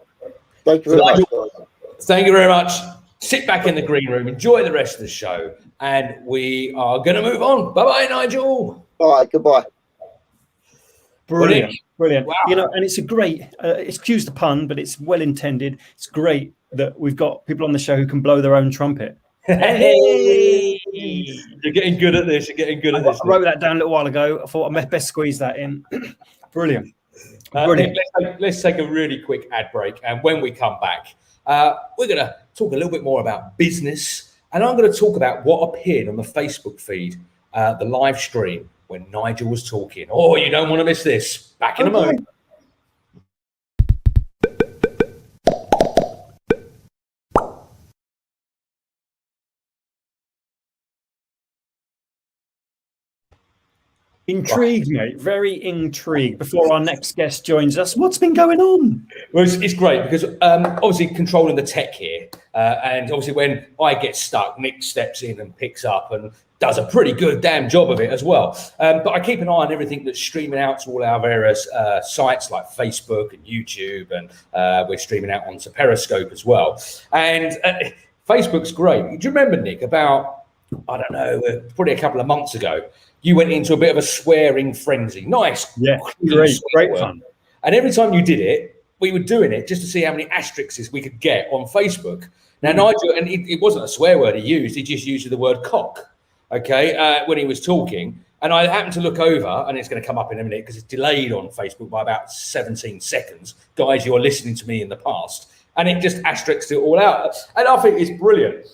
Thank you very much. Thank you very much. Sit back in the green room, enjoy the rest of the show, and we are going to move on. Bye-bye, Nigel. All right, goodbye. Brilliant. Wow. And it's a great, excuse the pun, but it's well intended. It's great that we've got people on the show who can blow their own trumpet. Hey! You're getting good at this. I wrote that down a little while ago. I thought I best squeeze that in. Brilliant. Brilliant. Let's take a really quick ad break, and when we come back, we're going to talk a little bit more about business, and I'm going to talk about what appeared on the Facebook feed, the live stream when Nigel was talking. Oh, you don't want to miss this. Back in a moment. Intrigued, mate. Very intrigued. Before our next guest joins us, what's been going on? Well, it's great because obviously controlling the tech here, and obviously when I get stuck, Nick steps in and picks up and does a pretty good damn job of it as well. But I keep an eye on everything that's streaming out to all our various sites like Facebook and YouTube, and we're streaming out onto Periscope as well. And Facebook's great. Do you remember, Nick, about, I don't know, probably a couple of months ago, you went into a bit of a swearing frenzy. Nice. Yeah, great fun. And every time you did it, we were doing it just to see how many asterisks we could get on Facebook. Now, Nigel, and it wasn't a swear word he used, he just used the word cock, okay, when he was talking. And I happened to look over, and it's going to come up in a minute because it's delayed on Facebook by about 17 seconds. Guys, you're listening to me in the past. And it just asterisks it all out. And I think it's brilliant.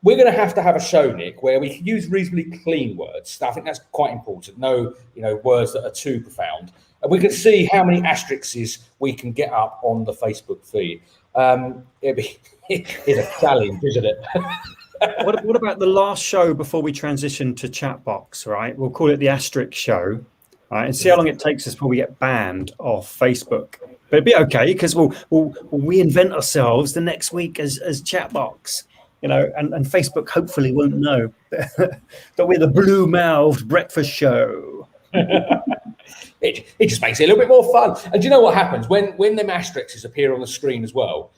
We're going to have a show, Nick, where we can use reasonably clean words. I think that's quite important. No, words that are too profound. And we can see how many asterisks we can get up on the Facebook feed. It's a challenge, isn't it? What about the last show before we transition to chat box, right? We'll call it the asterisk show, right? And see how long it takes us before we get banned off Facebook. But it'd be okay because we'll reinvent ourselves the next week as chat box. And Facebook hopefully won't know that we're the blue-mouthed breakfast show. It just makes it a little bit more fun. And do you know what happens? When them asterisks appear on the screen as well,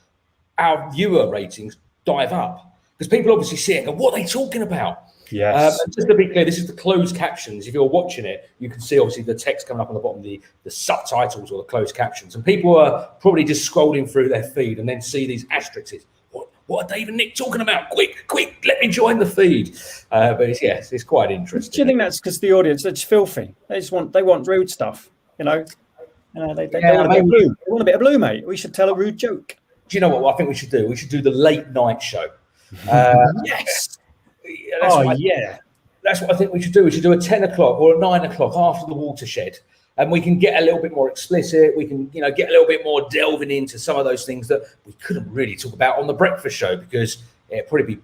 our viewer ratings dive up. Because people obviously see it and go, what are they talking about? Yes. Just to be clear, this is the closed captions. If you're watching it, you can see obviously the text coming up on the bottom, the subtitles or the closed captions. And people are probably just scrolling through their feed and then see these asterisks. What are Dave and Nick talking about? Quick, let me join the feed. But it's quite interesting. Do you think that's because the audience are just filthy? They want rude stuff, They want a bit of blue. They want a bit of blue, mate. We should tell a rude joke. Do you know what I think we should do? We should do the late night show. Yes. That's what I think we should do. We should do a 10 o'clock or a 9 o'clock after the watershed. And we can get a little bit more explicit. We can, get a little bit more delving into some of those things that we couldn't really talk about on the breakfast show because it'd probably be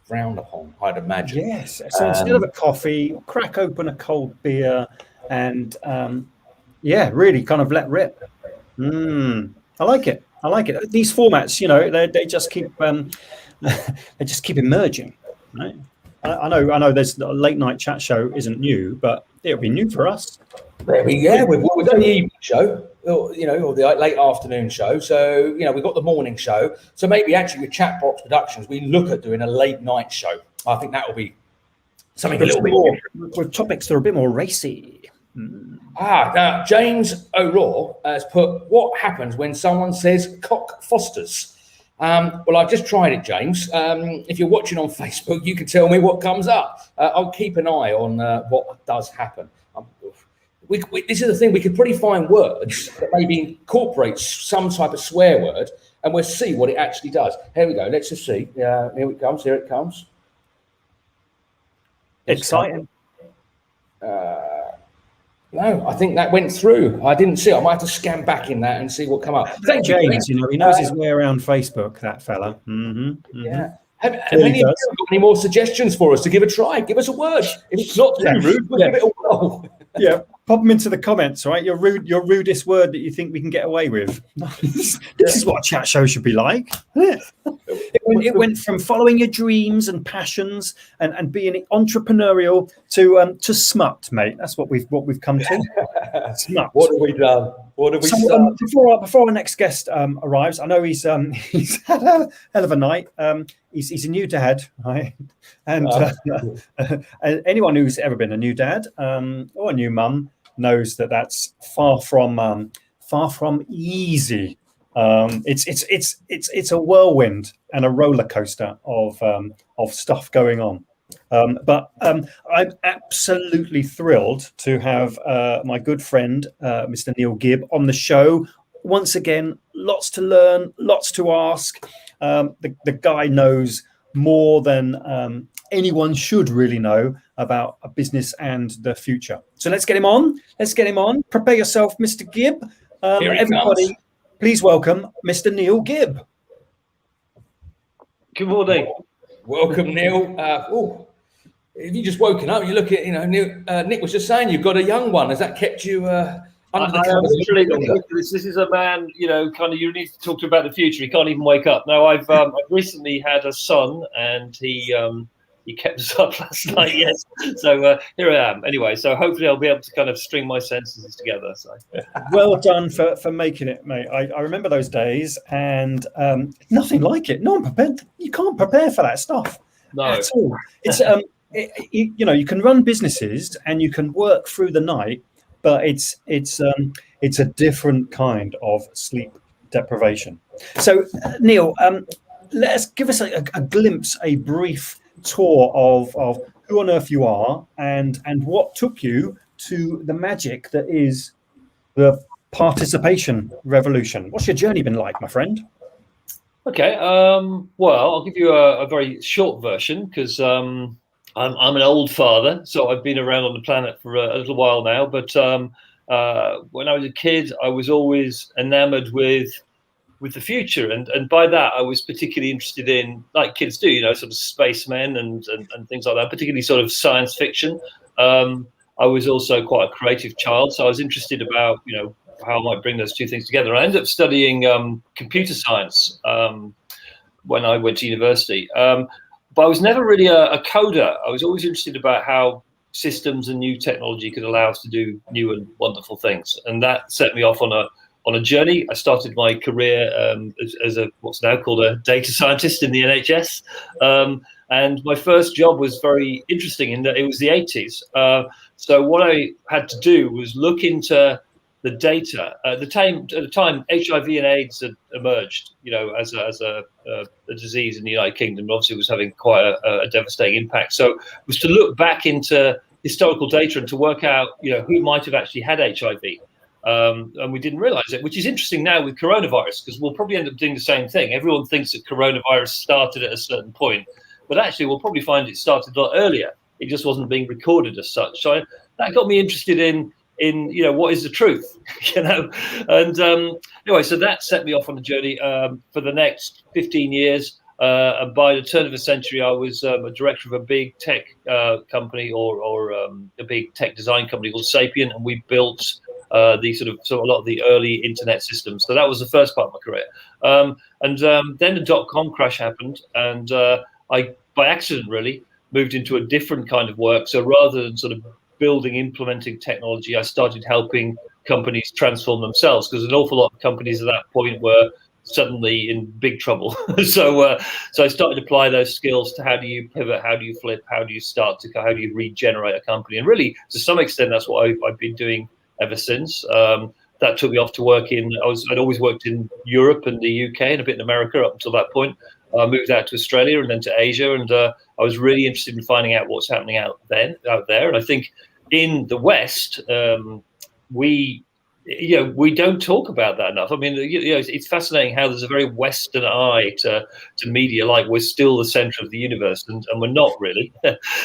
frowned upon, I'd imagine. Yes. So instead of a coffee, crack open a cold beer and really kind of let rip. I like it. I like it. These formats, they just keep they just keep emerging. Right? I know. There's a late night chat show isn't new, but it'll be new for us. We've done the evening show, or the late afternoon show. So we've got the morning show. So maybe actually with Chatbox Productions, we look at doing a late night show. I think that will be something a little bit more with topics that are a bit more racy. Now James O'Rourke has put, what happens when someone says cock fosters? Well, I've just tried it, James. If you're watching on Facebook, you can tell me what comes up. I'll keep an eye on what does happen. This is the thing, we could probably find words that maybe incorporate some type of swear word, and we'll see what it actually does. Here we go. Let's just see. Here it comes. Here it comes. Exciting. No, I think that went through. I didn't see it. I might have to scan back in that and see what come up. Thank you, James. He knows his way around Facebook, that fella. Yeah. Have any of you got any more suggestions for us to give a try? Give us a word. If it's not too rude, we'll give it a whirl. Yeah, pop them into the comments, right? Your rudest word that you think we can get away with. This is what a chat show should be like. It went from following your dreams and passions and being entrepreneurial to smut, mate. That's what we've come to. Smut. What have we done? What have we done? Before our next guest arrives, I know he's had a hell of a night. He's a new dad, right? And anyone who's ever been a new dad or a new mum knows that that's far from easy. It's a whirlwind and a roller coaster of stuff going on. But I'm absolutely thrilled to have my good friend, Mr. Neil Gibb, on the show. Once again, lots to learn, lots to ask. The guy knows more than anyone should really know about a business and the future. So let's get him on. Prepare yourself, Mr. Gibb. Everybody, comes. Please welcome Mr. Neil Gibb. Good morning. Welcome, Neil. Have you just woken up? You look at, Neil, Nick was just saying you've got a young one. Has that kept you under the covers? This is a man, you need to talk to about the future. He can't even wake up. No, I've recently had a son, and he kept us up last night. Yes, so here I am. Anyway, so hopefully I'll be able to kind of string my sentences together. So, well done for making it, mate. I remember those days, and nothing like it. No one prepared. You can't prepare for that stuff at all. It's you can run businesses and you can work through the night, but it's a different kind of sleep deprivation. So, Neil, give us a glimpse, a brief tour of who on earth you are and what took you to the magic that is the participation revolution. What's your journey been like, my friend? Okay, well, I'll give you a very short version because I'm an old father, so I've been around on the planet for a little while now. But when I was a kid, I was always enamored with the future, and by that I was particularly interested in, like kids do, sort of spacemen and things like that, particularly sort of science fiction. I was also quite a creative child, so I was interested about how I might bring those two things together. I ended up studying computer science when I went to university, but I was never really a coder. I was always interested about how systems and new technology could allow us to do new and wonderful things, and that set me off on a journey. I started my career as what's now called a data scientist in the NHS. And my first job was very interesting in that it was the 80s. So what I had to do was look into the data. At the time, HIV and AIDS had emerged, as a disease in the United Kingdom. Obviously, it was having quite a devastating impact. So it was to look back into historical data and to work out, who might have actually had HIV. And we didn't realize it, which is interesting now with coronavirus, because we'll probably end up doing the same thing. Everyone thinks that coronavirus started at a certain point, but actually we'll probably find it started a lot earlier. It just wasn't being recorded as such. So that got me interested in what is the truth, and anyway, so that set me off on a journey. For the next 15 years, And by the turn of the century, I was a director of a big tech company or a big tech design company called Sapient, and we built a lot of the early internet systems. So that was the first part of my career. Then the dot-com crash happened, and I, by accident, really moved into a different kind of work. So rather than sort of implementing technology, I started helping companies transform themselves, because an awful lot of companies at that point were suddenly in big trouble. So I started to apply those skills to how do you pivot, how do you flip, how do you regenerate a company, and really to some extent that's what I've been doing ever since. That took me off to work I'd always worked in Europe and the UK and a bit in America up until that point. I moved out to Australia and then to Asia, and I was really interested in finding out what's happening out there. And I think in the West, we don't talk about that enough. I mean, it's fascinating how there's a very Western eye to media, like we're still the center of the universe, and we're not really.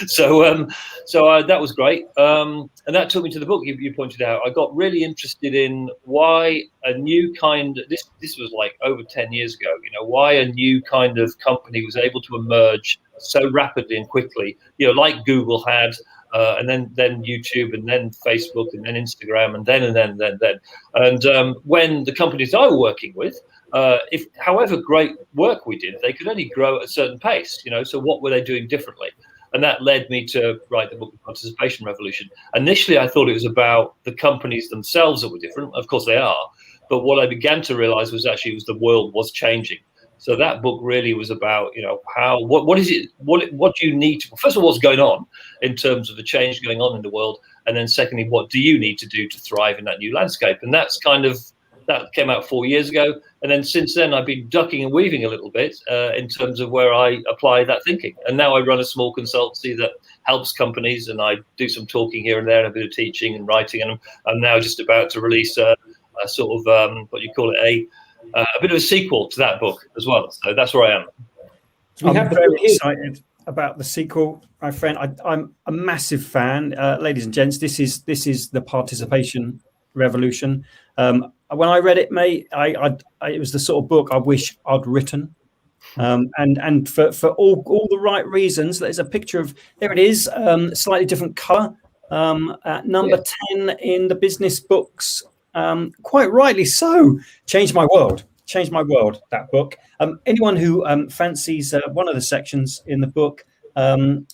So that was great. And that took me to the book you pointed out. I got really interested in why a new kind, this was like over 10 years ago, why a new kind of company was able to emerge so rapidly and quickly, like Google had, and then YouTube, and then Facebook, and then Instagram, and then. And when the companies I were working with, if however great work we did, they could only grow at a certain pace, so what were they doing differently? And that led me to write the book, The Participation Revolution. Initially, I thought it was about the companies themselves that were different. Of course they are. But what I began to realize was actually the world was changing. So that book really was about, what is it, what do you need to, first of all, what's going on in terms of the change going on in the world? And then secondly, what do you need to do to thrive in that new landscape? And that came out 4 years ago. And then since then, I've been ducking and weaving a little bit in terms of where I apply that thinking. And now I run a small consultancy that helps companies, and I do some talking here and there and a bit of teaching and writing. And I'm now just about to release a sort of, a bit of a sequel to that book as well. So that's where I am. I'm very excited about the sequel, my friend. I'm a massive fan. Ladies and gents, this is The Participation Revolution. When I read it, mate, it was the sort of book I wish I'd written. And for all the right reasons. There's a picture of, there it is, slightly different color, at number 10 in the business books. Quite rightly so. Changed my world, that book. Anyone who fancies one of the sections in the book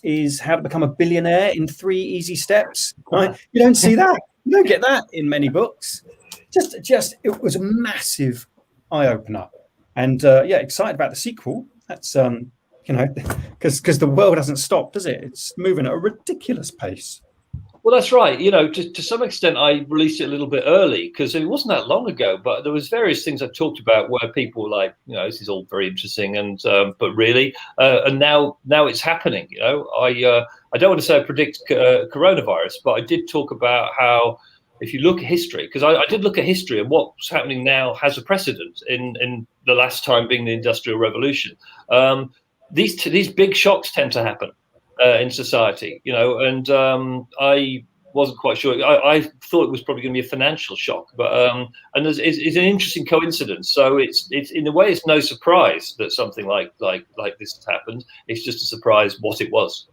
is how to become a billionaire in 3 easy steps. Right? You don't see that. You don't get that in many books. Just it was a massive eye-opener. And excited about the sequel. That's because the world hasn't stopped, does it? It's moving at a ridiculous pace. Well, that's right. To some extent, I released it a little bit early because it wasn't that long ago. But there was various things I talked about where people were like, this is all very interesting, and but really, and now it's happening. I don't want to say I predict coronavirus, but I did talk about how if you look at history, because I did look at history, and what's happening now has a precedent in the last time being the Industrial Revolution. These big shocks tend to happen in society, and I wasn't quite sure. I thought it was probably going to be a financial shock, but and it's an interesting coincidence. So it's in a way it's no surprise that something like this has happened. It's just a surprise what it was.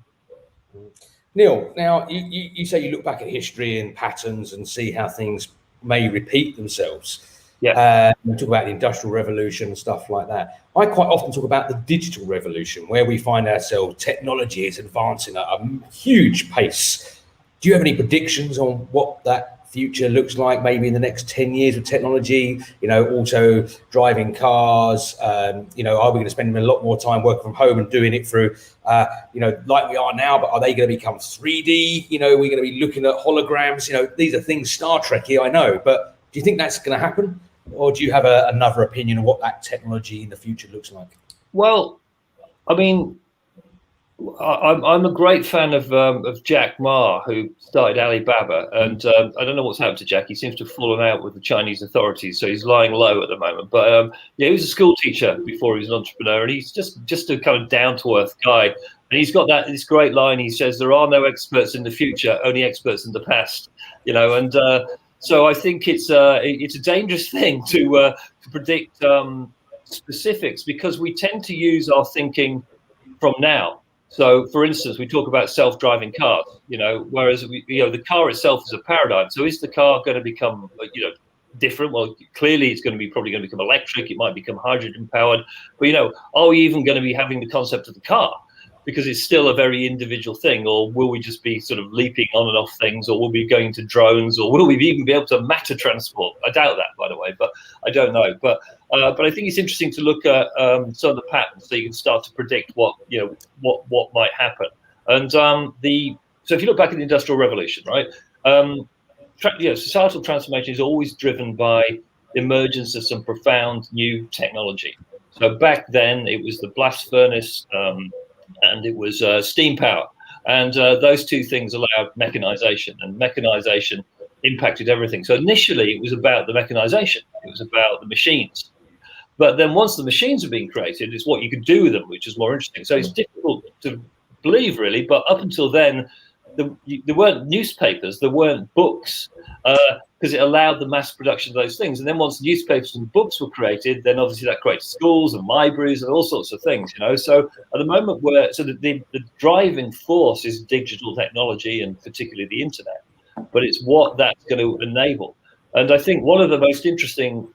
Neil, now you say you look back at history and patterns and see how things may repeat themselves. Yeah. We talk about the Industrial Revolution and stuff like that. I quite often talk about the digital revolution, where we find ourselves, technology is advancing at a huge pace. Do you have any predictions on what that future looks like, maybe in the next 10 years of technology? Also driving cars. Are we going to spend a lot more time working from home and doing it through, like we are now? But are they going to become 3D? We're going to be looking at holograms. These are things Star Trek-y, I know, but do you think that's going to happen? Or do you have another opinion on what that technology in the future looks like? Well, I mean, I'm a great fan of Jack Ma, who started Alibaba, and I don't know what's happened to Jack. He seems to have fallen out with the Chinese authorities, so he's lying low at the moment. But he was a school teacher before he was an entrepreneur, and he's just a kind of down to earth guy. And he's got this great line. He says, "There are no experts in the future, only experts in the past." So I think it's a dangerous thing to predict specifics because we tend to use our thinking from now. So, for instance, we talk about self-driving cars, whereas the car itself is a paradigm. So, is the car going to become, different? Well, clearly, it's probably going to become electric. It might become hydrogen powered. But are we even going to be having the concept of the car? Because it's still a very individual thing, or will we just be sort of leaping on and off things, or will we be going to drones, or will we even be able to matter transport? I doubt that, by the way, but I don't know. But I think it's interesting to look at some of the patterns so you can start to predict what might happen. And so if you look back at the Industrial Revolution, right, societal transformation is always driven by the emergence of some profound new technology. So back then it was the blast furnace. And it was steam power. And those two things allowed mechanization, and mechanization impacted everything. So initially, it was about the mechanization. It was about the machines. But then once the machines have been created, it's what you could do with them, which is more interesting. So it's difficult to believe, really. But up until then, there weren't newspapers, there weren't books, because it allowed the mass production of those things. And then once newspapers and books were created, then obviously that created schools and libraries and all sorts of things, So at the moment, the driving force is digital technology and particularly the internet, but it's what that's going to enable. And I think one of the most interesting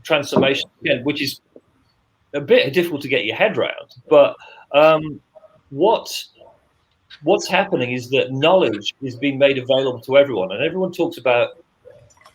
transformations, again, which is a bit difficult to get your head around, but what's happening is that knowledge is being made available to everyone, and everyone talks about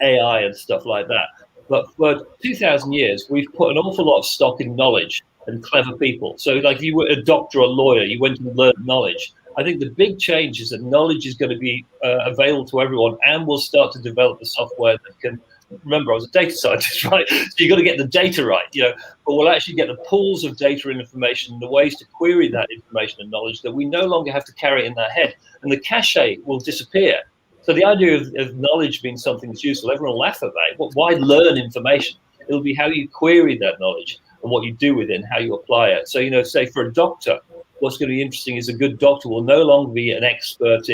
AI and stuff like that. But for 2,000 years, we've put an awful lot of stock in knowledge and clever people. So like if you were a doctor or a lawyer, you went and learned knowledge. I think the big change is that knowledge is going to be available to everyone, and we'll start to develop the software that can. Remember, I was a data scientist, right? So you've got to get the data right, but we'll actually get the pools of data and information, the ways to query that information and knowledge that we no longer have to carry it in our head. And the cache will disappear. So the idea of knowledge being something that's useful, everyone will laugh at that. Why learn information? It'll be how you query that knowledge and what you do with it and how you apply it. So, say for a doctor, what's going to be interesting is a good doctor will no longer be an expert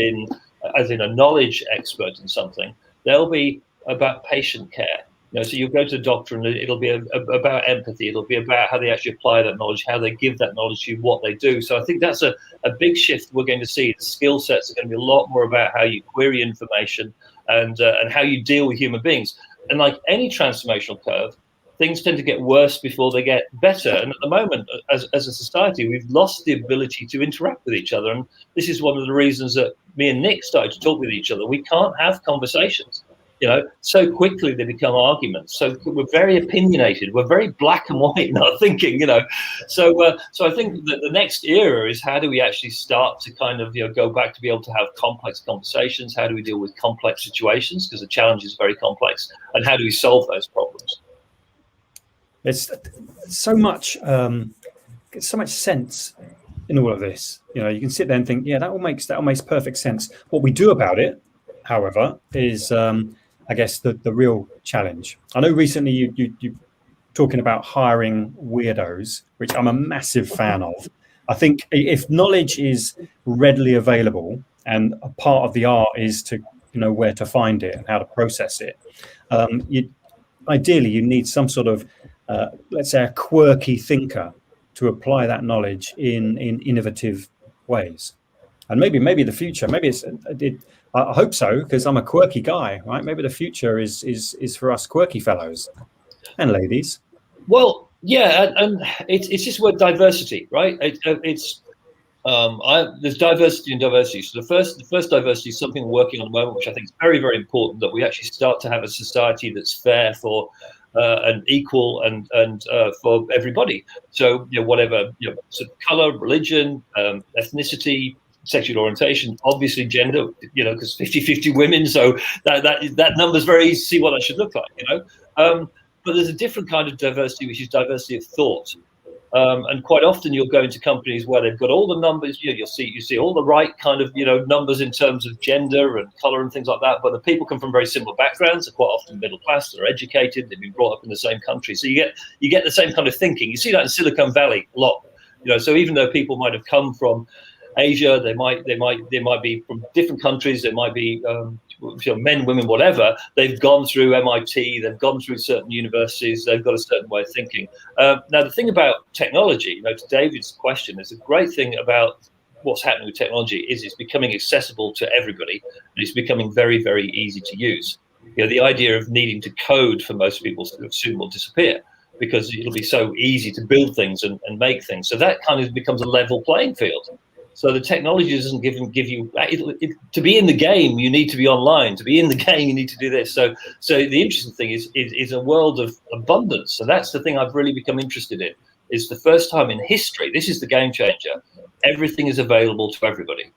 as in a knowledge expert in something. They'll be about patient care. So you'll go to the doctor and it'll be about empathy. It'll be about how they actually apply that knowledge, how they give that knowledge to you, what they do. So I think that's a big shift we're going to see. The skill sets are going to be a lot more about how you query information and how you deal with human beings. And like any transformational curve, things tend to get worse before they get better. And at the moment, as a society, we've lost the ability to interact with each other. And this is one of the reasons that me and Nick started to talk with each other. We can't have conversations. So quickly they become arguments. So we're very opinionated. We're very black and white in our thinking, So I think that the next era is how do we actually start to kind of, go back to be able to have complex conversations? How do we deal with complex situations? Because the challenge is very complex. And how do we solve those problems? There's so much sense in all of this. You can sit there and think, yeah, that all makes perfect sense. What we do about it, however, is I guess the real challenge. I know recently you talking about hiring weirdos, which I'm a massive fan of. I think if knowledge is readily available and a part of the art is to know where to find it and how to process it, ideally you need some sort of let's say a quirky thinker to apply that knowledge in innovative ways. And maybe the future, I hope so, because I'm a quirky guy, right? Maybe the future is for us quirky fellows and ladies. Well, yeah, and it's just word diversity, right? There's diversity and diversity. So the first diversity is something we're working on at the moment, which I think is very, very important, that we actually start to have a society that's fair for and equal and for everybody. So whatever so color, religion, ethnicity, sexual orientation, obviously gender, because 50-50 women, so that number's very easy to see what that should look like, but there's a different kind of diversity, which is diversity of thought, and quite often you'll go into companies where they've got all the numbers, you see all the right kind of numbers in terms of gender and color and things like that, but the people come from very similar backgrounds. They're quite often middle class, they're educated, they've been brought up in the same country, so you get the same kind of thinking. You see that in Silicon Valley a lot, so even though people might have come from Asia. They might be from different countries. They might be men, women, whatever. They've gone through MIT. They've gone through certain universities. They've got a certain way of thinking. Now, the thing about technology, to David's question, is a great thing about what's happening with technology is it's becoming accessible to everybody, and it's becoming very, very easy to use. The idea of needing to code for most people soon will disappear, because it'll be so easy to build things and make things. So that kind of becomes a level playing field. So the technology doesn't give you to be in the game. You need to be online. To be in the game, you need to do this. So the interesting thing is a world of abundance. So that's the thing I've really become interested in. It's the first time in history. This is the game changer. Everything is available to everybody.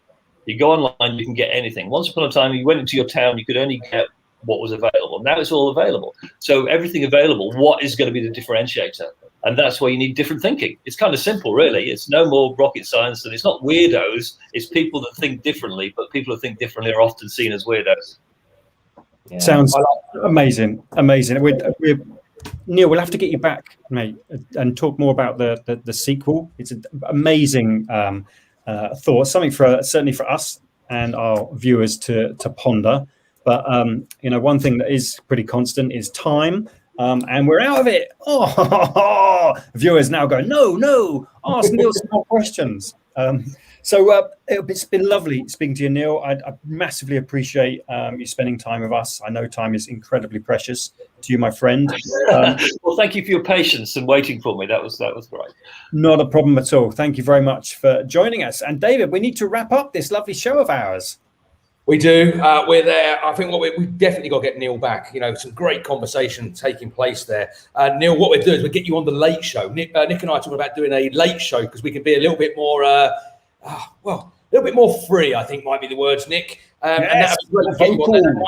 You go online, you can get anything. Once upon a time, you went into your town, you could only get what was available. Now it's all available. So everything available. What is going to be the differentiator? And that's where you need different thinking. It's kind of simple, really. It's no more rocket science, and it's not weirdos. It's people that think differently, but people who think differently are often seen as weirdos. Yeah. Sounds amazing. Neil, we'll have to get you back, mate, and talk more about the sequel. It's an amazing thought, something certainly for us and our viewers to ponder. But one thing that is pretty constant is time. And we're out of it. Viewers now go, no, ask Neil some more questions. So it's been lovely speaking to you, Neil. I massively appreciate you spending time with us. I know time is incredibly precious to you, my friend. Well, thank you for your patience and waiting for me. That was great. Not a problem at all. Thank you very much for joining us. And David, we need to wrap up this lovely show of ours. We do. We're there. I think we've definitely got to get Neil back. Some great conversation taking place there. Neil, what we'll do is we'll get you on the late show. Nick and I are talking about doing a late show because we can be a little bit more, a little bit more free, I think might be the words, Nick. Yes, and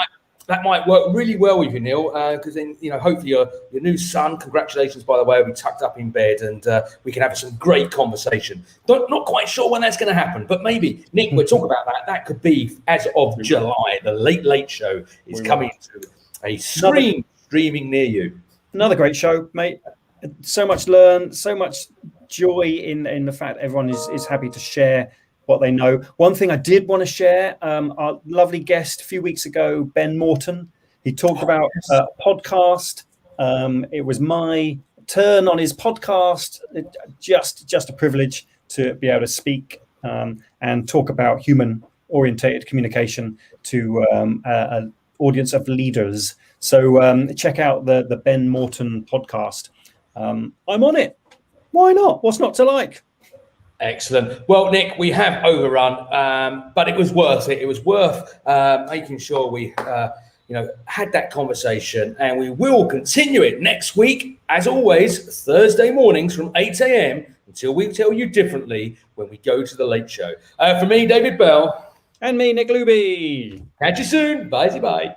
that might work really well with you, Neil, because then, hopefully your new son, congratulations, by the way, will be tucked up in bed and we can have some great conversation. Not quite sure when that's going to happen, but maybe, Nick, we'll talk about that. That could be as of July. The Late Show is coming to a streaming near you. Another great show, mate. So much learn, so much joy in the fact everyone is happy to share what they know. One thing I did want to share, our lovely guest a few weeks ago, Ben Morton, he talked about a podcast. It was my turn on his podcast. Just a privilege to be able to speak and talk about human-orientated communication to an audience of leaders. So check out the Ben Morton podcast. I'm on it. Why not? What's not to like? Excellent. Well, Nick, we have overrun, but it was worth it. It was worth making sure we, had that conversation, and we will continue it next week, as always, Thursday mornings from 8 a.m. until we tell you differently when we go to the Late Show. For me, David Bell. And me, Nick Luby. Catch you soon. Bye-bye.